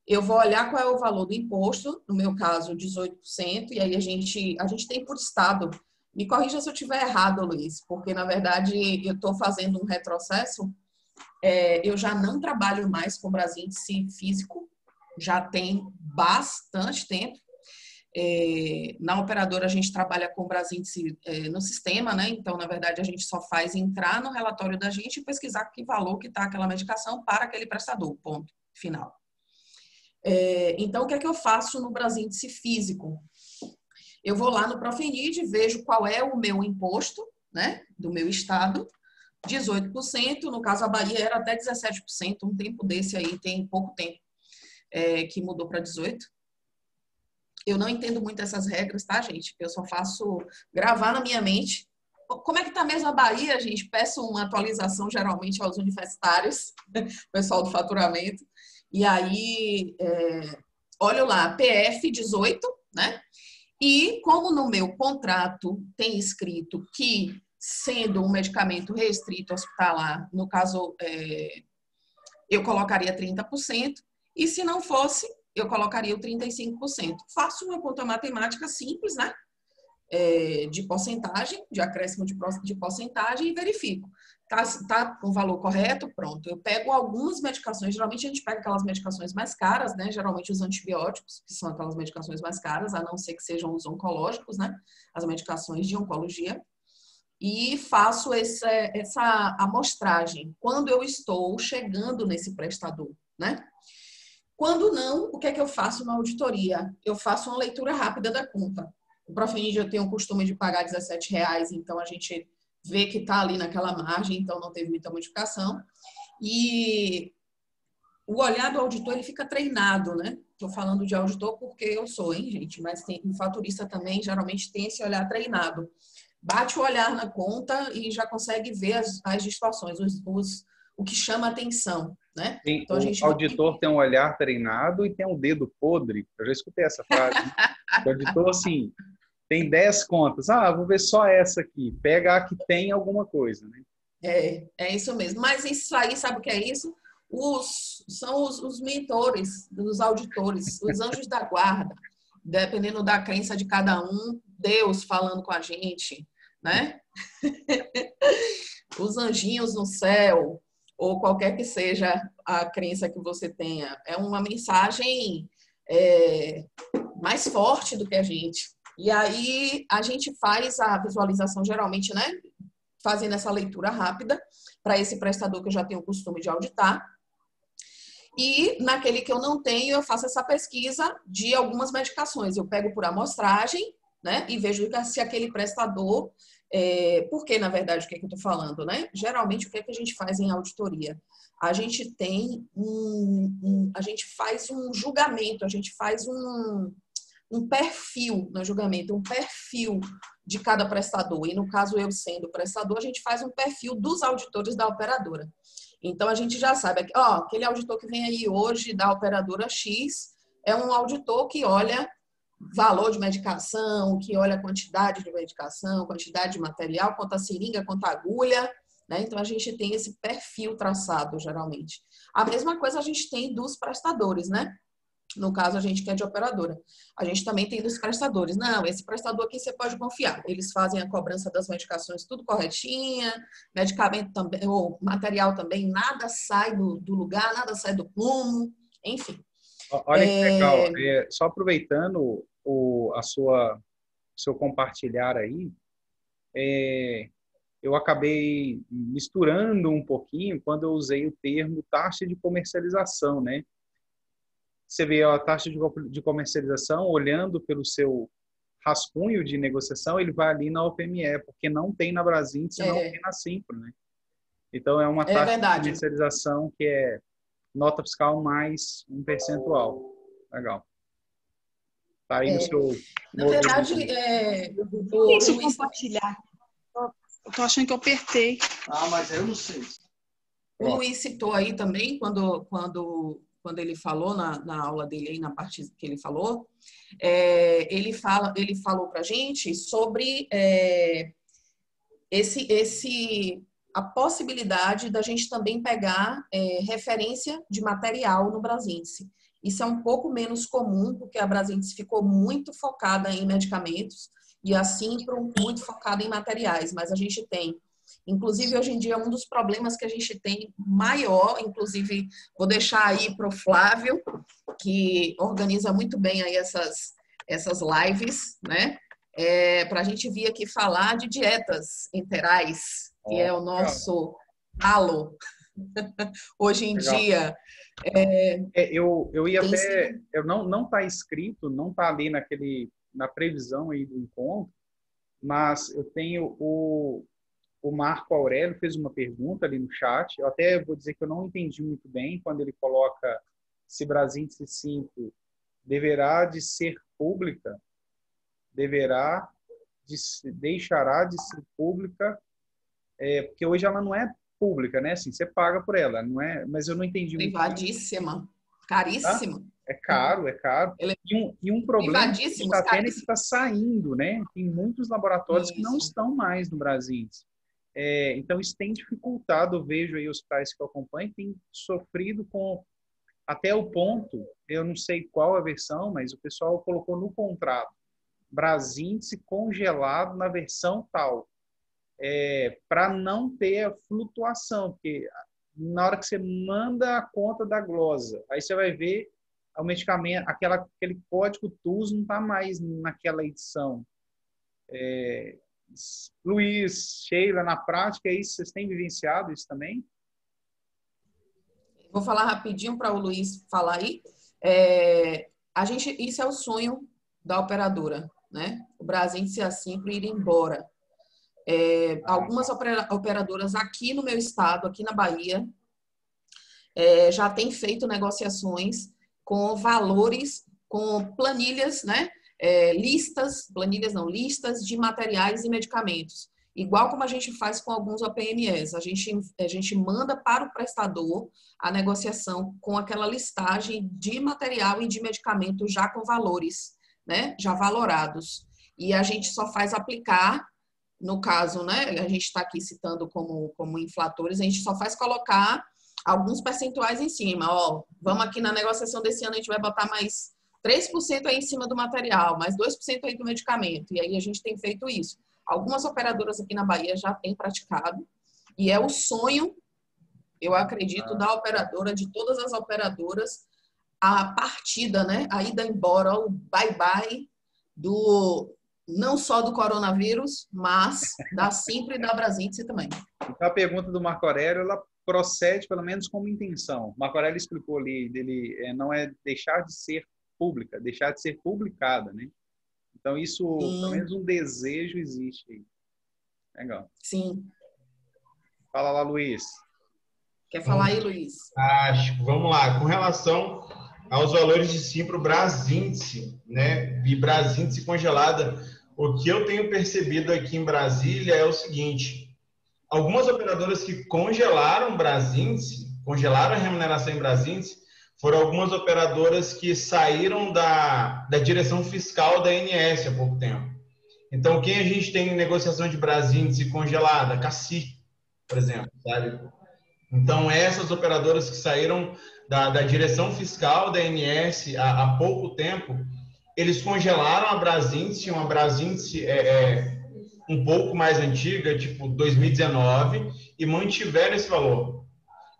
Eu vou olhar qual é o valor do imposto, no meu caso, 18%, e aí a gente tem por estado. Me corrija se eu estiver errado, Luiz, porque, na verdade, eu estou fazendo um retrocesso. Eu já não trabalho mais com Brasíndice físico, já tem bastante tempo. Na operadora, a gente trabalha com Brasíndice no sistema, né? Então, na verdade, a gente só faz entrar no relatório da gente e pesquisar que valor que está aquela medicação para aquele prestador, ponto final. Então, o que é que eu faço no Brasíndice físico? Eu vou lá no Profenid, vejo qual é o meu imposto, né, do meu estado, 18%, no caso a Bahia era até 17%, um tempo desse aí, tem pouco tempo que mudou para 18%. Eu não entendo muito essas regras, tá, gente? Eu só faço gravar na minha mente. Como é que tá mesmo a Bahia, gente? Peço uma atualização geralmente aos universitários, pessoal do faturamento. E aí, olho lá, PF 18, né? E como no meu contrato tem escrito que, sendo um medicamento restrito hospitalar, no caso, eu colocaria 30%, e se não fosse, eu colocaria o 35%. Faço uma conta matemática simples, né? De porcentagem, de acréscimo de porcentagem, e verifico. Tá com o valor correto? Pronto. Eu pego algumas medicações, geralmente a gente pega aquelas medicações mais caras, né? Geralmente os antibióticos, que são aquelas medicações mais caras, a não ser que sejam os oncológicos, né? As medicações de oncologia. E faço essa amostragem quando eu estou chegando nesse prestador, né? Quando não, o que é que eu faço na auditoria? Eu faço uma leitura rápida da conta. O Profenid eu tenho o costume de pagar R$17, então a gente vê que está ali naquela margem, então não teve muita modificação. E o olhar do auditor, ele fica treinado, né? Estou falando de auditor porque eu sou, hein, gente? Mas o faturista também, geralmente, tem esse olhar treinado. Bate o olhar na conta e já consegue ver as distorções, o que chama atenção, né? Então, o auditor tem um olhar treinado e tem um dedo podre. Eu já escutei essa frase. O auditor, assim, tem 10 contas. Vou ver só essa aqui. Pega a que tem alguma coisa, né? É isso mesmo. Mas isso aí, sabe o que é isso? São os mentores dos auditores, os anjos da guarda. Dependendo da crença de cada um, Deus falando com a gente, né? Os anjinhos no céu, ou qualquer que seja a crença que você tenha. É uma mensagem mais forte do que a gente. E aí, a gente faz a visualização, geralmente, né? Fazendo essa leitura rápida para esse prestador que eu já tenho o costume de auditar. E naquele que eu não tenho, eu faço essa pesquisa de algumas medicações. Eu pego por amostragem, né? E vejo se aquele prestador Por que, na verdade, o que é que eu estou falando, né? Geralmente, o que é que a gente faz em auditoria? A gente tem a gente faz um julgamento, a gente faz um perfil no julgamento, um perfil de cada prestador. E no caso, eu sendo prestador, a gente faz um perfil dos auditores da operadora. Então, a gente já sabe, aquele auditor que vem aí hoje da operadora X é um auditor que olha valor de medicação, que olha a quantidade de medicação, quantidade de material, quanto a seringa, quanto a agulha, né? Então, a gente tem esse perfil traçado, geralmente. A mesma coisa a gente tem dos prestadores, né? No caso, a gente que é de operadora. A gente também tem dos prestadores. Não, esse prestador aqui você pode confiar. Eles fazem a cobrança das medicações tudo corretinha, medicamento também, ou material também, nada sai do lugar, nada sai do plumo, enfim. Olha que legal. Só aproveitando seu compartilhar aí, eu acabei misturando um pouquinho quando eu usei o termo taxa de comercialização, né? Você vê a taxa de comercialização, olhando pelo seu rascunho de negociação, ele vai ali na OPME, porque não tem na Brasília, não tem na Simpro, né? Então, é uma taxa de comercialização que é nota fiscal mais um percentual. Legal. Tá aí no seu... Na verdade, Deixa eu compartilhar. Eu tô achando que eu apertei. Mas eu não sei. O Luiz citou aí também, quando ele falou na aula dele, aí na parte que ele falou, ele falou para a gente sobre a possibilidade da gente também pegar referência de material no Brasíndice. Isso é um pouco menos comum, porque a Brasíndice ficou muito focada em medicamentos e a Simpro muito focada em materiais, mas a gente tem. Inclusive, hoje em dia, um dos problemas que a gente tem maior, inclusive, vou deixar aí para o Flávio, que organiza muito bem aí essas lives, né? Para a gente vir aqui falar de dietas enterais, que é o nosso halo hoje em dia. Eu ia até... não está escrito, não está ali na previsão aí do encontro, mas eu tenho o Marco Aurélio fez uma pergunta ali no chat. Eu até vou dizer que eu não entendi muito bem quando ele coloca se Brasíndice 5 deverá de ser pública, deixará de ser pública, porque hoje ela não é pública, né? Assim, você paga por ela, não é? Mas eu não entendi muito. Privadíssima, caríssima. É caro. E um problema que está tendo é que está saindo, né? Tem muitos laboratórios que não estão mais no Brasíndice. Então, isso tem dificultado, eu vejo aí hospitais que eu acompanho, tem sofrido com, até o ponto, eu não sei qual a versão, mas o pessoal colocou no contrato, Brasíndice congelado na versão tal, para não ter a flutuação, porque na hora que você manda a conta da glosa, aí você vai ver o medicamento, aquele código TUS não está mais naquela edição. Luiz, Sheila, na prática, é isso? Vocês têm vivenciado isso também? Vou falar rapidinho para o Luiz falar aí. Isso é o sonho da operadora, né? O Brasíndice assim para ir embora. Algumas operadoras aqui no meu estado, aqui na Bahia, já têm feito negociações com valores, com planilhas, né? Listas de materiais e medicamentos. Igual como a gente faz com alguns OPMEs. A gente manda para o prestador a negociação com aquela listagem de material e de medicamento já com valores, né? Já valorados. E a gente só faz aplicar, no caso, né? A gente está aqui citando como inflatores, a gente só faz colocar alguns percentuais em cima. Vamos aqui na negociação desse ano, a gente vai botar mais 3% aí em cima do material, mais 2% aí do medicamento. E aí a gente tem feito isso. Algumas operadoras aqui na Bahia já têm praticado. E é o sonho, eu acredito, da operadora, de todas as operadoras, a partida, né? A ida embora, o bye-bye não só do coronavírus, mas da Simpro e da Brasíndice também. Então, a pergunta do Marco Aurélio, ela procede, pelo menos, como intenção. Marco Aurélio explicou ali, não é deixar de ser pública, deixar de ser publicada, né? Então, isso, pelo menos um desejo existe aí. Legal. Sim. Fala lá, Luiz. Quer falar aí, Luiz? Fantástico. Vamos lá. Com relação aos valores de Simpro Brasíndice, né? E Brasíndice congelada, o que eu tenho percebido aqui em Brasília é o seguinte: algumas operadoras que congelaram Brasíndice, congelaram a remuneração em Brasíndice, foram algumas operadoras que saíram da direção fiscal da ANS há pouco tempo. Então, quem a gente tem em negociação de Brasíndice congelada? Cassi, por exemplo, sabe? Então, essas operadoras que saíram da direção fiscal da ANS há pouco tempo, eles congelaram a Brasíndice, uma Brasíndice um pouco mais antiga, tipo 2019, e mantiveram esse valor.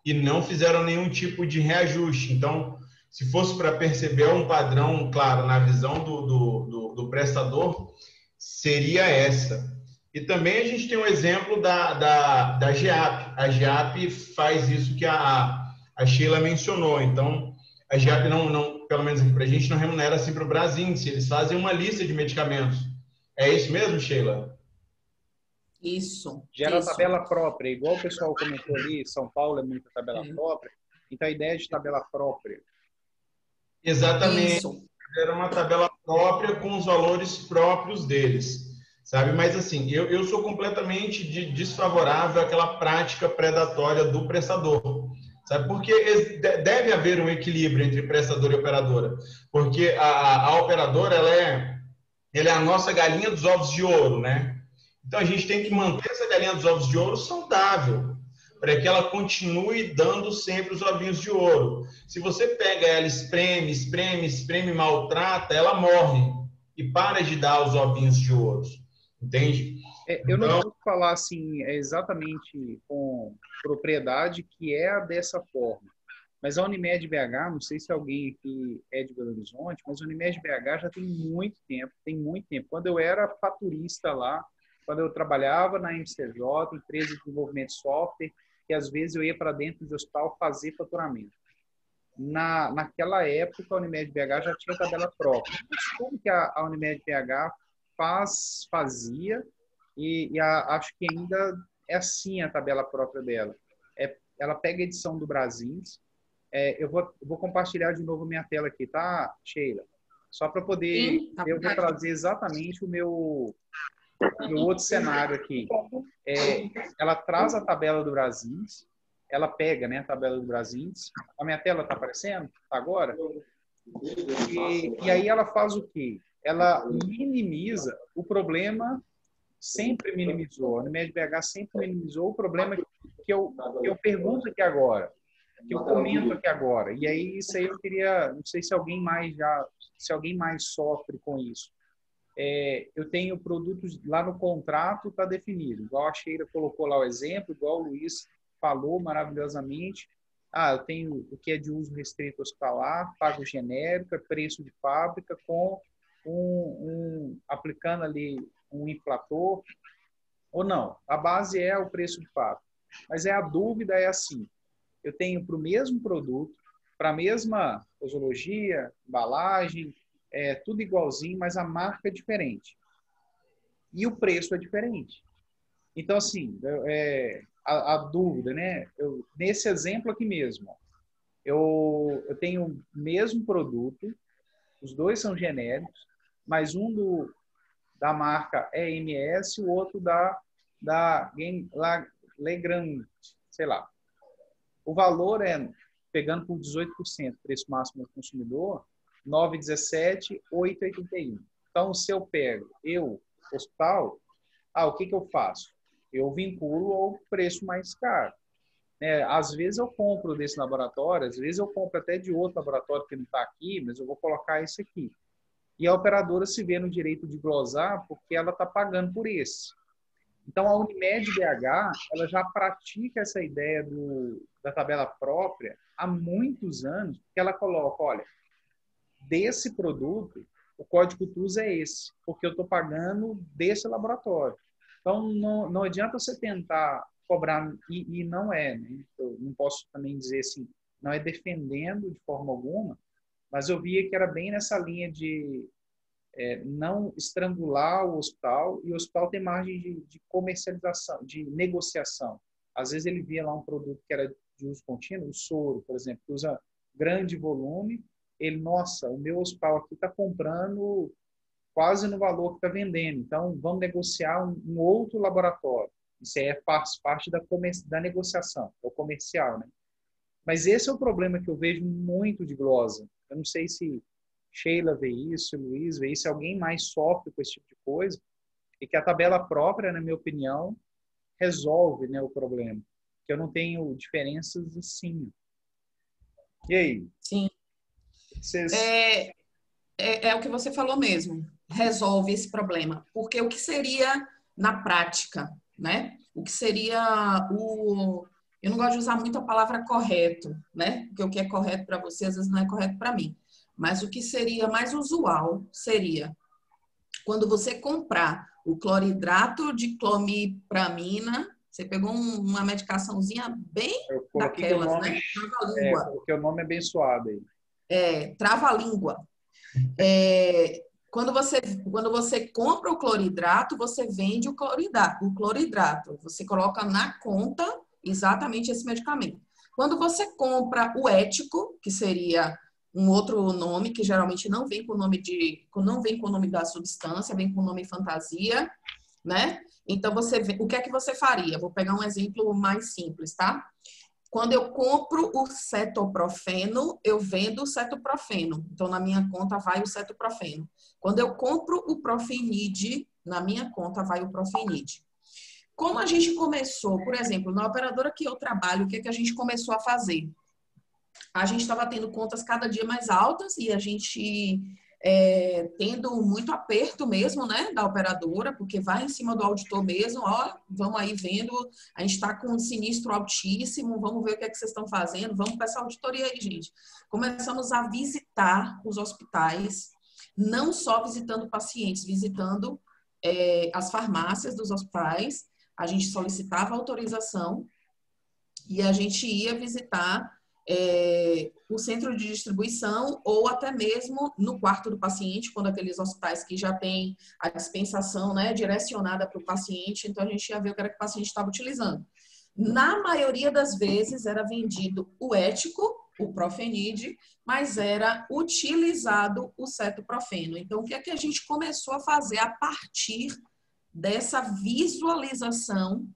E não fizeram nenhum tipo de reajuste. Então, se fosse para perceber um padrão, claro, na visão do prestador, seria essa. E também a gente tem um exemplo da GEAP. A GEAP faz isso que a Sheila mencionou. Então, a GEAP não pelo menos aqui para a gente, não remunera assim para o Brasíndice. Eles fazem uma lista de medicamentos. É isso mesmo, Sheila? Isso. Gera isso. tabela própria, igual o pessoal comentou ali, São Paulo é muita tabela própria. Então, a ideia de tabela própria. Exatamente. Isso. Era uma tabela própria com os valores próprios deles, sabe? Mas, assim, eu sou completamente desfavorável àquela prática predatória do prestador, sabe? Porque deve haver um equilíbrio entre prestador e operadora, porque a operadora, ela é a nossa galinha dos ovos de ouro, né? Então, a gente tem que manter essa galinha dos ovos de ouro saudável, para que ela continue dando sempre os ovinhos de ouro. Se você pega ela, espreme, maltrata, ela morre e para de dar os ovinhos de ouro. Entende? Eu não posso falar assim exatamente com propriedade que é dessa forma, mas a Unimed BH, não sei se alguém aqui é de Belo Horizonte, mas a Unimed BH já tem muito tempo, Quando eu era faturista lá, quando eu trabalhava na MCJ, empresa de desenvolvimento de software, que às vezes eu ia para dentro do hospital fazer faturamento. Naquela época, a Unimed BH já tinha tabela própria. Mas como que a Unimed BH fazia, acho que ainda é assim a tabela própria dela. Ela pega a edição do Brasins. Eu vou compartilhar de novo minha tela aqui, tá, Sheila? Só para poder... Sim, tá. Eu vou trazer exatamente o meu outro cenário aqui. Ela traz a tabela do Brasins, ela pega, né, a tabela do Brasins. A minha tela está aparecendo? Tá agora? E aí ela faz o quê? Ela minimiza o problema, sempre minimizou. A Unimed BH sempre minimizou o problema que eu pergunto aqui agora, que eu comento aqui agora. E aí, isso aí eu queria... Não sei se alguém mais sofre com isso. Eu tenho produtos lá no contrato, está definido. Igual a Sheila colocou lá o exemplo, igual o Luiz falou maravilhosamente. Eu tenho o que é de uso restrito hospitalar, pago genérico, preço de fábrica, com aplicando ali um inflator, ou não. A base é o preço de fábrica. Mas a dúvida é assim, eu tenho para o mesmo produto, para a mesma posologia, embalagem, tudo igualzinho, mas a marca é diferente. E o preço é diferente. Então, assim, a dúvida, né? Nesse exemplo aqui mesmo, eu tenho o mesmo produto, os dois são genéricos, mas da marca é MS, o outro da Legrand, sei lá. O valor pegando por 18%, preço máximo do consumidor, 9,17, 8,81. Então, se eu pego, hospital, o que eu faço? Eu vinculo ao preço mais caro. Às vezes eu compro desse laboratório, às vezes eu compro até de outro laboratório que não está aqui, mas eu vou colocar esse aqui. E a operadora se vê no direito de glosar porque ela está pagando por esse. Então, a Unimed BH, ela já pratica essa ideia da tabela própria há muitos anos, porque ela coloca, olha, desse produto, o código TUS é esse, porque eu estou pagando desse laboratório. Então, não adianta você tentar cobrar, e não é, né? Eu não posso também dizer assim, não é defendendo de forma alguma, mas eu via que era bem nessa linha de não estrangular o hospital, e o hospital tem margem de comercialização, de negociação. Às vezes ele via lá um produto que era de uso contínuo, o soro, por exemplo, que usa grande volume, nossa, o meu hospital aqui está comprando quase no valor que está vendendo, então vamos negociar um outro laboratório. Isso aí faz parte da negociação, é o comercial, né? Mas esse é o problema que eu vejo muito de glosa. Eu não sei se Sheila vê isso, Luiz vê isso, se alguém mais sofre com esse tipo de coisa, e que a tabela própria, na minha opinião, resolve, né, o problema. Que eu não tenho diferenças assim. E aí? Sim. Vocês... É o que você falou mesmo. Resolve esse problema. Porque o que seria na prática, né? O que seria o... Eu não gosto de usar muito a palavra correto, né? Porque o que é correto para você, às vezes, não é correto para mim. Mas o que seria mais usual seria quando você comprar o cloridrato de clomipramina, você pegou uma medicaçãozinha bem daquelas, né? Trava-língua. Porque o nome é abençoado aí. Trava-língua. Quando você compra o cloridrato, você vende o cloridrato. Você coloca na conta exatamente esse medicamento. Quando você compra o ético, que seria um outro nome, que geralmente não vem com o nome da substância, vem com o nome fantasia, né? Então, o que é que você faria? Vou pegar um exemplo mais simples, tá? Quando eu compro o cetoprofeno, eu vendo o cetoprofeno. Então, na minha conta vai o cetoprofeno. Quando eu compro o Profenid, na minha conta vai o Profenid. Como a gente começou, por exemplo, na operadora que eu trabalho, o que é que a gente começou a fazer? A gente estava tendo contas cada dia mais altas e a gente tendo muito aperto mesmo, né, da operadora, porque vai em cima do auditor mesmo, ó, vamos aí vendo, a gente está com um sinistro altíssimo, vamos ver o que é que vocês estão fazendo, vamos para essa auditoria aí, gente. Começamos a visitar os hospitais, não só visitando pacientes, visitando as farmácias dos hospitais, a gente solicitava autorização e a gente ia visitar o centro de distribuição ou até mesmo no quarto do paciente, quando aqueles hospitais que já tem a dispensação, né, direcionada para o paciente, então a gente ia ver o que era que o paciente estava utilizando. Na maioria das vezes era vendido o ético, o Profenid, mas era utilizado o cetoprofeno. Então, o que é que a gente começou a fazer a partir dessa visualização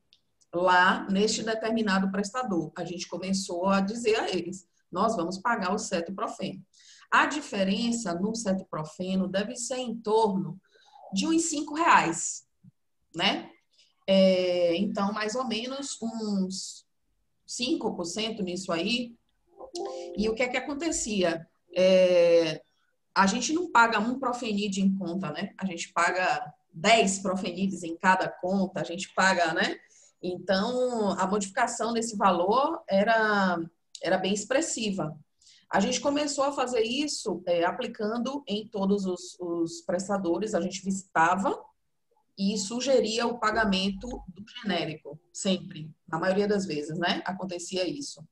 lá neste determinado prestador? A gente começou a dizer a eles, nós vamos pagar o cetoprofeno. A diferença no cetoprofeno deve ser em torno de uns R$5, né? Então, mais ou menos uns 5% nisso aí. E o que é que acontecia? A gente não paga um Profenid em conta, né? A gente paga 10 Profenids em cada conta, a gente paga, né? Então, a modificação desse valor era bem expressiva. A gente começou a fazer isso aplicando em todos os prestadores, a gente visitava e sugeria o pagamento do genérico, sempre, na maioria das vezes, né? Acontecia isso.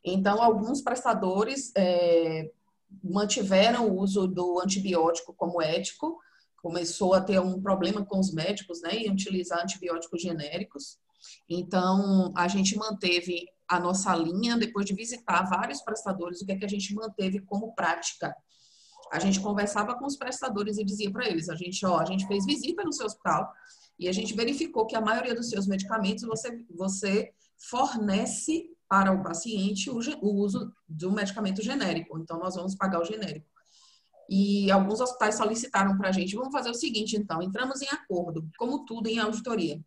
Então, alguns prestadores mantiveram o uso do antibiótico como ético, começou a ter um problema com os médicos, né? Em utilizar antibióticos genéricos. Então, a gente manteve a nossa linha, depois de visitar vários prestadores, o que é que a gente manteve como prática? A gente conversava com os prestadores e dizia para eles, a gente fez visita no seu hospital e a gente verificou que a maioria dos seus medicamentos você fornece para o paciente o uso do medicamento genérico. Então, nós vamos pagar o genérico. E alguns hospitais solicitaram para a gente, vamos fazer o seguinte, então, entramos em acordo, como tudo em auditoria.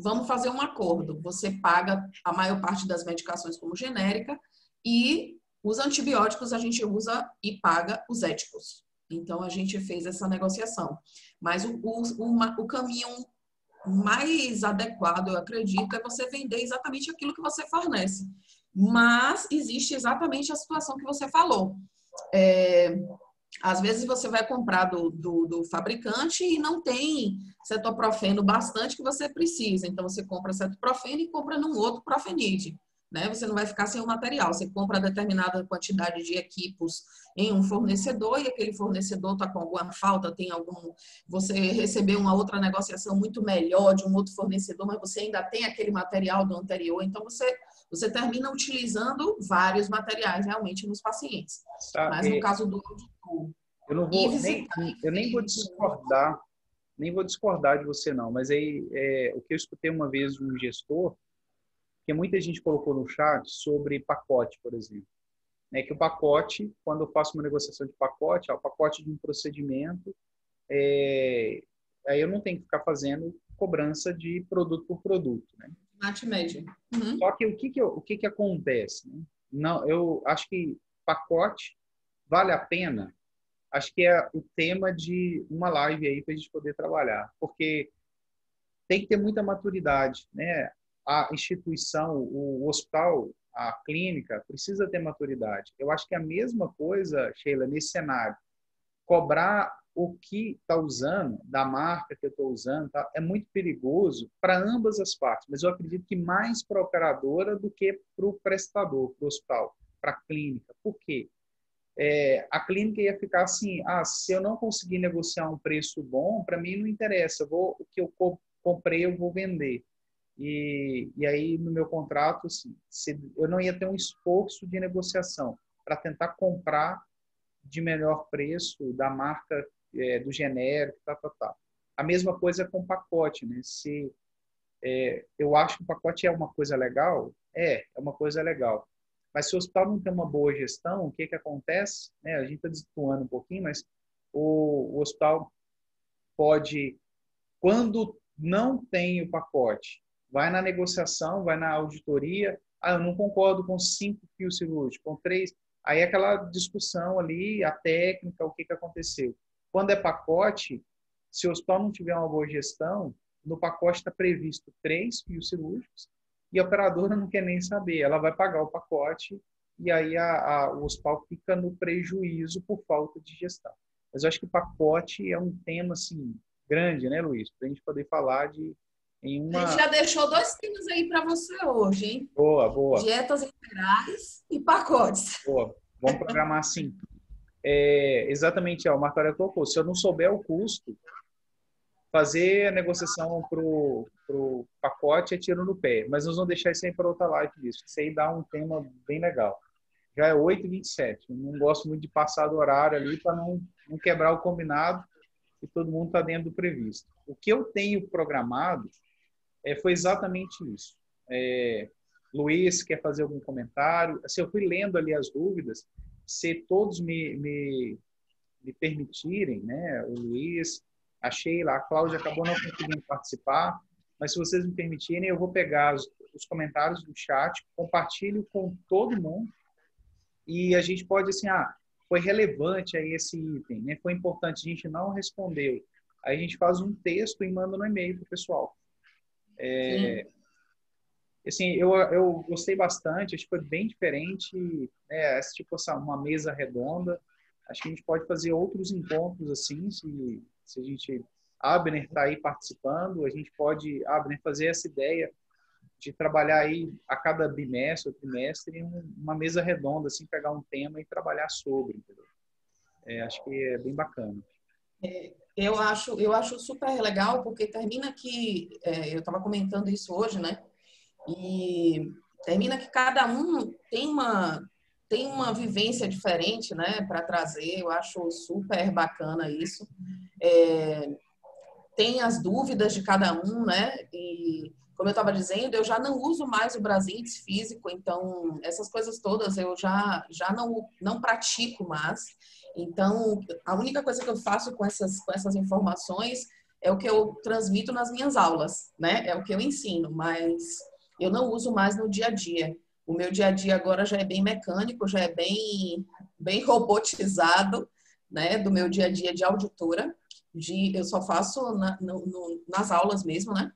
Vamos fazer um acordo. Você paga a maior parte das medicações como genérica e os antibióticos a gente usa e paga os éticos. Então, a gente fez essa negociação. Mas o caminho mais adequado, eu acredito, é você vender exatamente aquilo que você fornece. Mas existe exatamente a situação que você falou. Às vezes você vai comprar do fabricante e não tem cetoprofeno bastante que você precisa. Então, você compra cetoprofeno e compra num outro Profenid. né? Você não vai ficar sem o material. Você compra determinada quantidade de equipos em um fornecedor e aquele fornecedor está com alguma falta, você recebeu uma outra negociação muito melhor de um outro fornecedor, mas você ainda tem aquele material do anterior. Então, você termina utilizando vários materiais realmente nos pacientes. Tá, Mas no caso do auditor, eu não vou eu nem vou discordar, de você não, mas aí o que eu escutei uma vez de um gestor, que muita gente colocou no chat sobre pacote, por exemplo, né, que o pacote, quando eu faço uma negociação de pacote, o pacote de um procedimento, aí eu não tenho que ficar fazendo cobrança de produto por produto, né? Médio. Uhum. Só que o que acontece, né? Não, eu acho que pacote vale a pena. Acho que é o tema de uma live aí para a gente poder trabalhar, porque tem que ter muita maturidade, né? A instituição, o hospital, a clínica precisa ter maturidade. Eu acho que é a mesma coisa, Sheila, nesse cenário. Cobrar o que está usando, da marca que eu estou usando, tá? É muito perigoso para ambas as partes, mas eu acredito que mais para a operadora do que para o prestador, para o hospital, para a clínica. Por quê? A clínica ia ficar assim, se eu não conseguir negociar um preço bom, para mim não interessa, o que eu comprei eu vou vender. E aí, no meu contrato, assim, eu não ia ter um esforço de negociação para tentar comprar de melhor preço da marca, do genérico, tá. A mesma coisa com pacote, né? Eu acho que o pacote é uma coisa legal, é uma coisa legal. Mas se o hospital não tem uma boa gestão, o que acontece? A gente está desvirtuando um pouquinho, mas o hospital pode, quando não tem o pacote, vai na negociação, vai na auditoria, eu não concordo com 5 fios cirúrgicos, com 3, aí aquela discussão ali, a técnica, o que aconteceu. Quando é pacote, se o hospital não tiver uma boa gestão, no pacote está previsto 3 fios cirúrgicos, e a operadora não quer nem saber, ela vai pagar o pacote e aí o hospital fica no prejuízo por falta de gestão. Mas eu acho que pacote é um tema assim grande, né, Luiz? Para a gente poder falar em uma... A gente já deixou 2 temas aí para você hoje, hein? Boa. Dietas integrais e pacotes. Boa, vamos programar assim. Exatamente, o Marco Aurélio colocou, se eu não souber o custo, fazer a negociação pro pacote é tiro no pé. Mas nós vamos deixar isso aí para outra live disso. Isso aí dá um tema bem legal. Já é 8h27. Não gosto muito de passar do horário ali para não quebrar o combinado e todo mundo está dentro do previsto. O que eu tenho programado foi exatamente isso. Luiz, quer fazer algum comentário? Se eu fui lendo ali as dúvidas, se todos me permitirem, né, o Luiz, a Sheila, a Cláudia acabou não conseguindo participar, mas se vocês me permitirem, eu vou pegar os comentários do chat, compartilho com todo mundo e a gente pode, assim, foi relevante aí esse item, né? Foi importante, a gente não respondeu. Aí a gente faz um texto e manda no e-mail para o pessoal. Assim, eu gostei bastante, acho que foi bem diferente, né? Tipo uma mesa redonda. Acho que a gente pode fazer outros encontros assim, se a gente... Abner está aí participando, a gente pode, Abner, fazer essa ideia de trabalhar aí a cada bimestre ou trimestre uma mesa redonda, assim, pegar um tema e trabalhar sobre, entendeu? Acho que é bem bacana. Eu acho super legal, porque termina que, eu estava comentando isso hoje, né? E termina que cada um tem uma vivência diferente, né, para trazer. Eu acho super bacana isso. Tem as dúvidas de cada um, né? E, como eu estava dizendo, eu já não uso mais o Brasílides físico, então essas coisas todas eu já não pratico mais. Então, a única coisa que eu faço com essas informações é o que eu transmito nas minhas aulas, né? É o que eu ensino, mas eu não uso mais no dia a dia. O meu dia a dia agora já é bem mecânico, já é bem robotizado, né? Do meu dia a dia de auditora. Eu só faço nas aulas mesmo, né?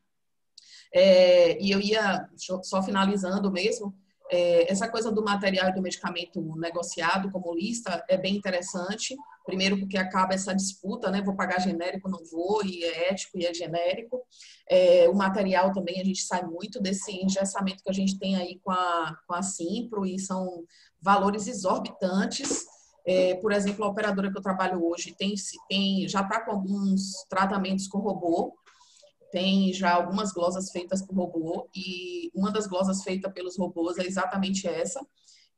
E eu ia, só finalizando mesmo, Essa coisa do material e do medicamento negociado como lista é bem interessante. Primeiro porque acaba essa disputa, né? Vou pagar genérico, não vou, e é ético e é genérico. O material também, a gente sai muito desse engessamento que a gente tem aí com a Simpro, e são valores exorbitantes. Por exemplo, a operadora que eu trabalho hoje já está com alguns tratamentos com robô, tem já algumas glosas feitas por robô, e uma das glosas feitas pelos robôs é exatamente essa,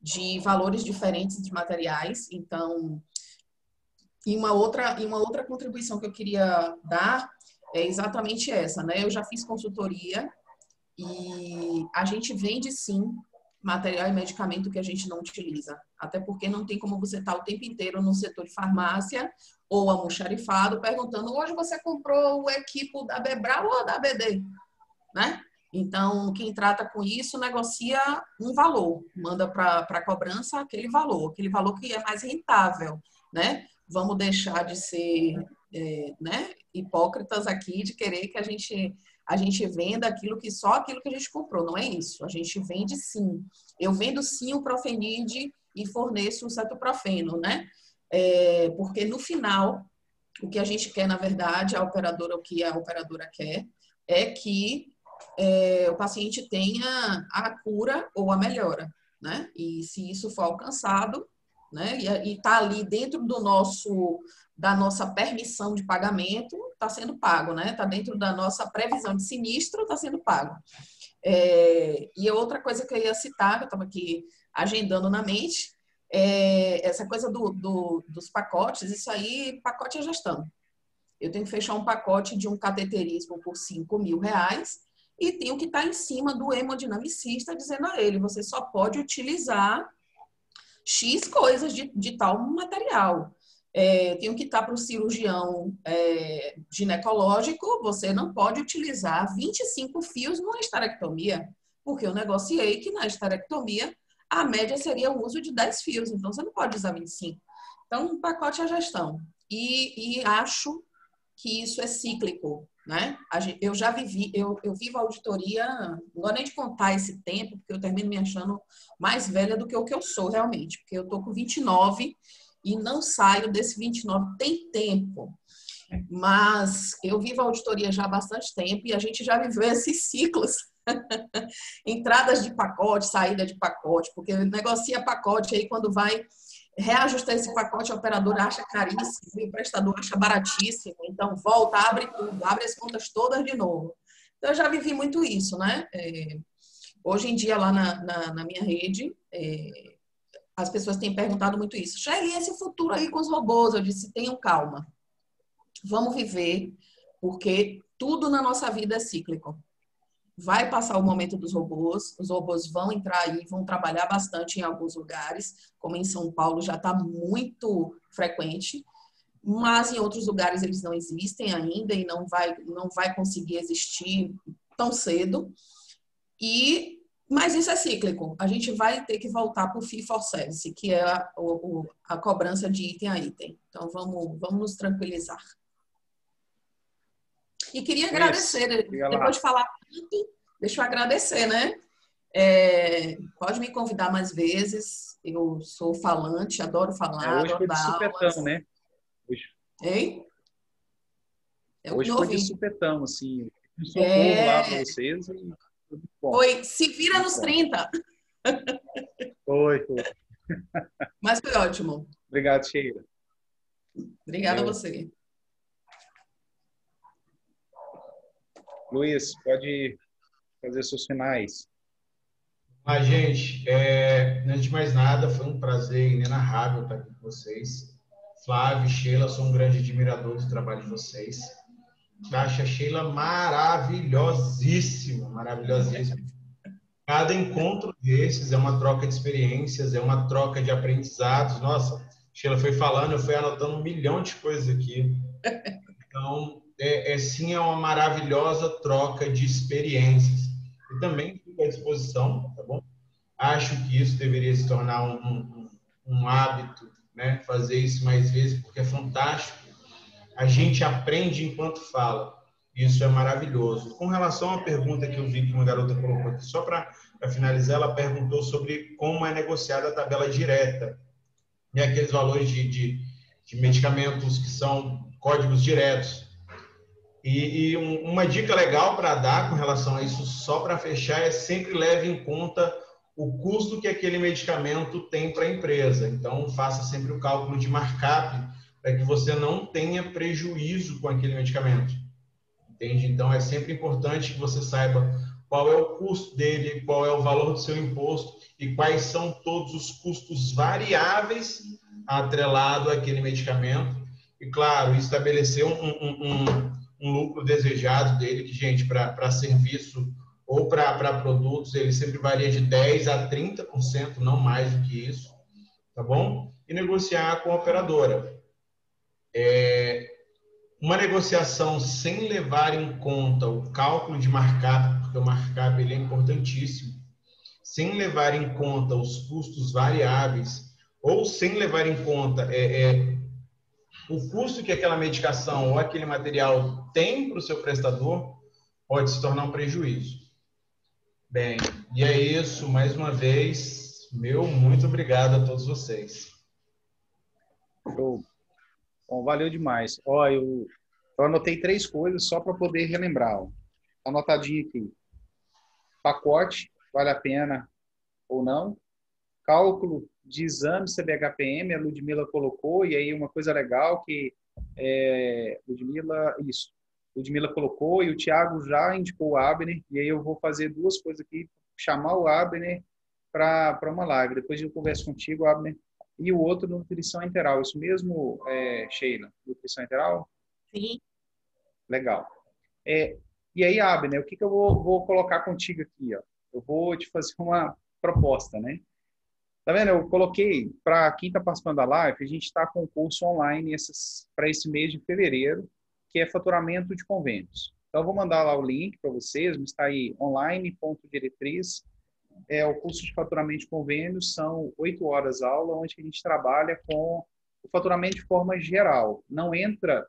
de valores diferentes de materiais. Então, e uma outra contribuição que eu queria dar é exatamente essa, né? Eu já fiz consultoria e a gente vende, sim, material e medicamento que a gente não utiliza. Até porque não tem como você estar o tempo inteiro no setor de farmácia ou almoxarifado perguntando: hoje você comprou o equipo da Bebral ou da ABD? Né? Então, quem trata com isso negocia um valor, manda para a cobrança aquele valor que é mais rentável, né? Vamos deixar de ser né, hipócritas aqui, de querer que a gente venda só aquilo que a gente comprou. Não é isso. A gente vende, sim. Eu vendo, sim, o Profenid e forneço o cetoprofeno, né? Porque, no final, o que a gente quer, na verdade, o que a operadora quer é que o paciente tenha a cura ou a melhora, né? E se isso for alcançado, né? E está ali dentro da nossa permissão de pagamento, está sendo pago, né? Está dentro da nossa previsão de sinistro, está sendo pago. E outra coisa que eu ia citar, que eu estava aqui agendando na mente, essa coisa dos pacotes. Isso aí, pacote é gestão. Eu tenho que fechar um pacote de um cateterismo por R$5.000 e tenho que estar em cima do hemodinamicista dizendo a ele: você só pode utilizar X coisas de tal material. Tenho que estar para o cirurgião ginecológico: você não pode utilizar 25 fios numa esterectomia, porque eu negociei que na esterectomia a média seria o uso de 10 fios, então você não pode usar 25. Então, um pacote é a gestão. E acho que isso é cíclico, né? Eu já vivo a auditoria, não vou nem de contar esse tempo, porque eu termino me achando mais velha do que o que eu sou realmente, porque eu tô com 29 e não saio desse 29 tem tempo. Mas eu vivo a auditoria já há bastante tempo e a gente já viveu esses ciclos. Entradas de pacote, saída de pacote, porque negocia pacote, aí quando vai reajustar esse pacote, a operadora acha caríssimo, o prestador acha baratíssimo, então volta, abre tudo, abre as contas todas de novo. Então, eu já vivi muito isso, né? Hoje em dia, lá na minha rede, as pessoas têm perguntado muito isso: Shelly, esse futuro aí com os robôs? Eu disse: tenham calma, vamos viver, porque tudo na nossa vida é cíclico. Vai passar o momento dos robôs, os robôs vão entrar aí, vão trabalhar bastante em alguns lugares, como em São Paulo já está muito frequente, mas em outros lugares eles não existem ainda e não vai conseguir existir tão cedo. Mas isso é cíclico. A gente vai ter que voltar para o fee for service, que é a cobrança de item a item. Então, vamos nos tranquilizar. E queria agradecer, depois de falar tanto, deixa eu agradecer, né? Pode me convidar mais vezes, eu sou falante, adoro falar, hoje adoro foi de dar supetão, aulas. Né? Hoje, Hein? hoje foi de supetão, assim, um socorro lá para vocês. E bom. Foi, se vira nos 30. Foi. Mas foi ótimo. Obrigado, Sheila. Obrigada a você. Luiz, pode fazer seus finais. Gente, antes de mais nada, foi um prazer inenarrável estar aqui com vocês. Flávio e Sheila, sou um grande admirador do trabalho de vocês. Acho a Sheila maravilhosíssima. Cada encontro desses é uma troca de experiências, é uma troca de aprendizados. Nossa, Sheila foi falando, eu fui anotando 1 milhão de coisas aqui. Então, sim, é uma maravilhosa troca de experiências. E também fico à disposição, tá bom? Acho que isso deveria se tornar um hábito, né? Fazer isso mais vezes, porque é fantástico. A gente aprende enquanto fala. Isso é maravilhoso. Com relação à pergunta que eu vi que uma garota colocou aqui, só para para finalizar, ela perguntou sobre como é negociada a tabela direta, e aqueles valores de medicamentos que são códigos diretos. E uma dica legal para dar com relação a isso, só para fechar, é sempre leve em conta o custo que aquele medicamento tem para a empresa. Então, faça sempre o cálculo de markup para que você não tenha prejuízo com aquele medicamento. Entende? Então, é sempre importante que você saiba qual é o custo dele, qual é o valor do seu imposto e quais são todos os custos variáveis atrelado àquele medicamento. E, claro, estabelecer um lucro desejado dele, que, gente, para serviço ou para produtos, ele sempre varia de 10% a 30%, não mais do que isso, tá bom? E negociar com a operadora. Uma negociação sem levar em conta o cálculo de markup, porque o markup ele é importantíssimo, sem levar em conta os custos variáveis, ou sem levar em conta o custo que aquela medicação ou aquele material tem para o seu prestador, pode se tornar um prejuízo. Bem, e é isso, mais uma vez, meu muito obrigado a todos vocês. Show. Bom, valeu demais. Ó, eu anotei 3 coisas só para poder relembrar. Ó. Anotadinho aqui. Pacote, vale a pena ou não. Cálculo de exame CBHPM, a Ludmila colocou, e aí uma coisa legal que Ludmila colocou e o Thiago já indicou o Abner, e aí eu vou fazer 2 coisas aqui, chamar o Abner para uma live. Depois eu converso contigo, Abner. E o outro, nutrição enteral. Isso mesmo, Sheila? Nutrição enteral? Sim. Legal. E aí, Abner, o que eu vou colocar contigo aqui? Ó? Eu vou te fazer uma proposta, né? Tá vendo? Eu coloquei, para quem está participando da live, a gente está com um curso online para esse mês de fevereiro, que é faturamento de convênios. Então, eu vou mandar lá o link para vocês, está aí, online.diretriz. O curso de faturamento de convênios são 8 horas aula, onde a gente trabalha com o faturamento de forma geral. Não entra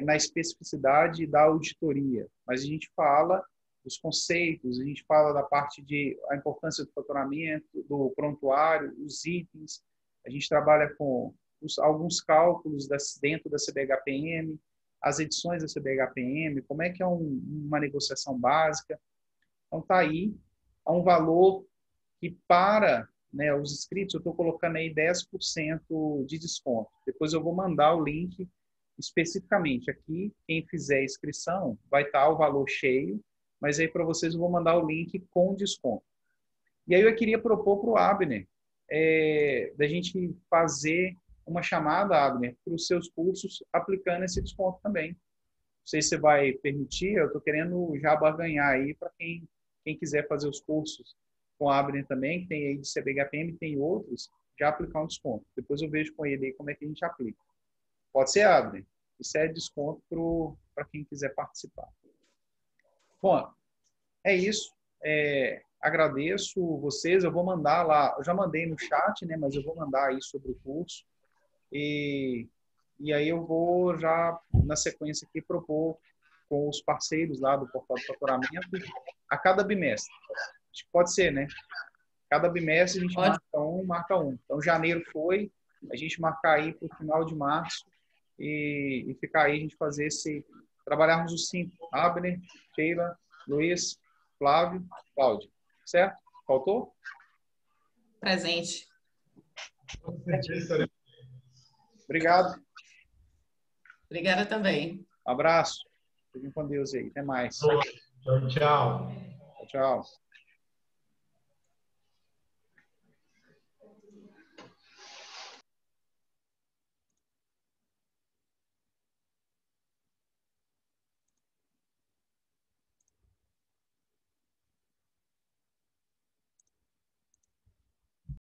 na especificidade da auditoria, mas a gente fala dos conceitos, a gente fala da parte a importância do faturamento, do prontuário, os itens. A gente trabalha com alguns cálculos dentro da CBHPM, as edições da CBHPM, como é que é uma negociação básica. Então, está aí, há um valor que para os inscritos, eu estou colocando aí 10% de desconto. Depois eu vou mandar o link especificamente. Aqui, quem fizer inscrição, vai estar o valor cheio, mas aí para vocês eu vou mandar o link com desconto. E aí eu queria propor para o Abner, da gente fazer uma chamada, Abner, para os seus cursos, aplicando esse desconto também. Não sei se você vai permitir, eu estou querendo já barganhar aí para quem quiser fazer os cursos com a Abner também, que tem aí de CBHPM, tem outros, já aplicar um desconto. Depois eu vejo com ele aí como é que a gente aplica. Pode ser, Abner? Isso é desconto para quem quiser participar. Bom, é isso. Agradeço vocês. Eu vou mandar lá, eu já mandei no chat, né? Mas eu vou mandar aí sobre o curso. E aí eu vou já, na sequência aqui, propor com os parceiros lá do Portal do Faturamento a cada bimestre. Acho que pode ser, né? Cada bimestre a gente marca um. Então, janeiro foi, a gente marcar aí para o final de março e ficar aí a gente fazer trabalharmos os 5. Abner, Sheila, Luiz, Flávio, Cláudio. Certo? Faltou? Presente. Obrigado. Obrigada também. Abraço. Fiquem com Deus aí. Até mais. Tchau, tchau. Tchau.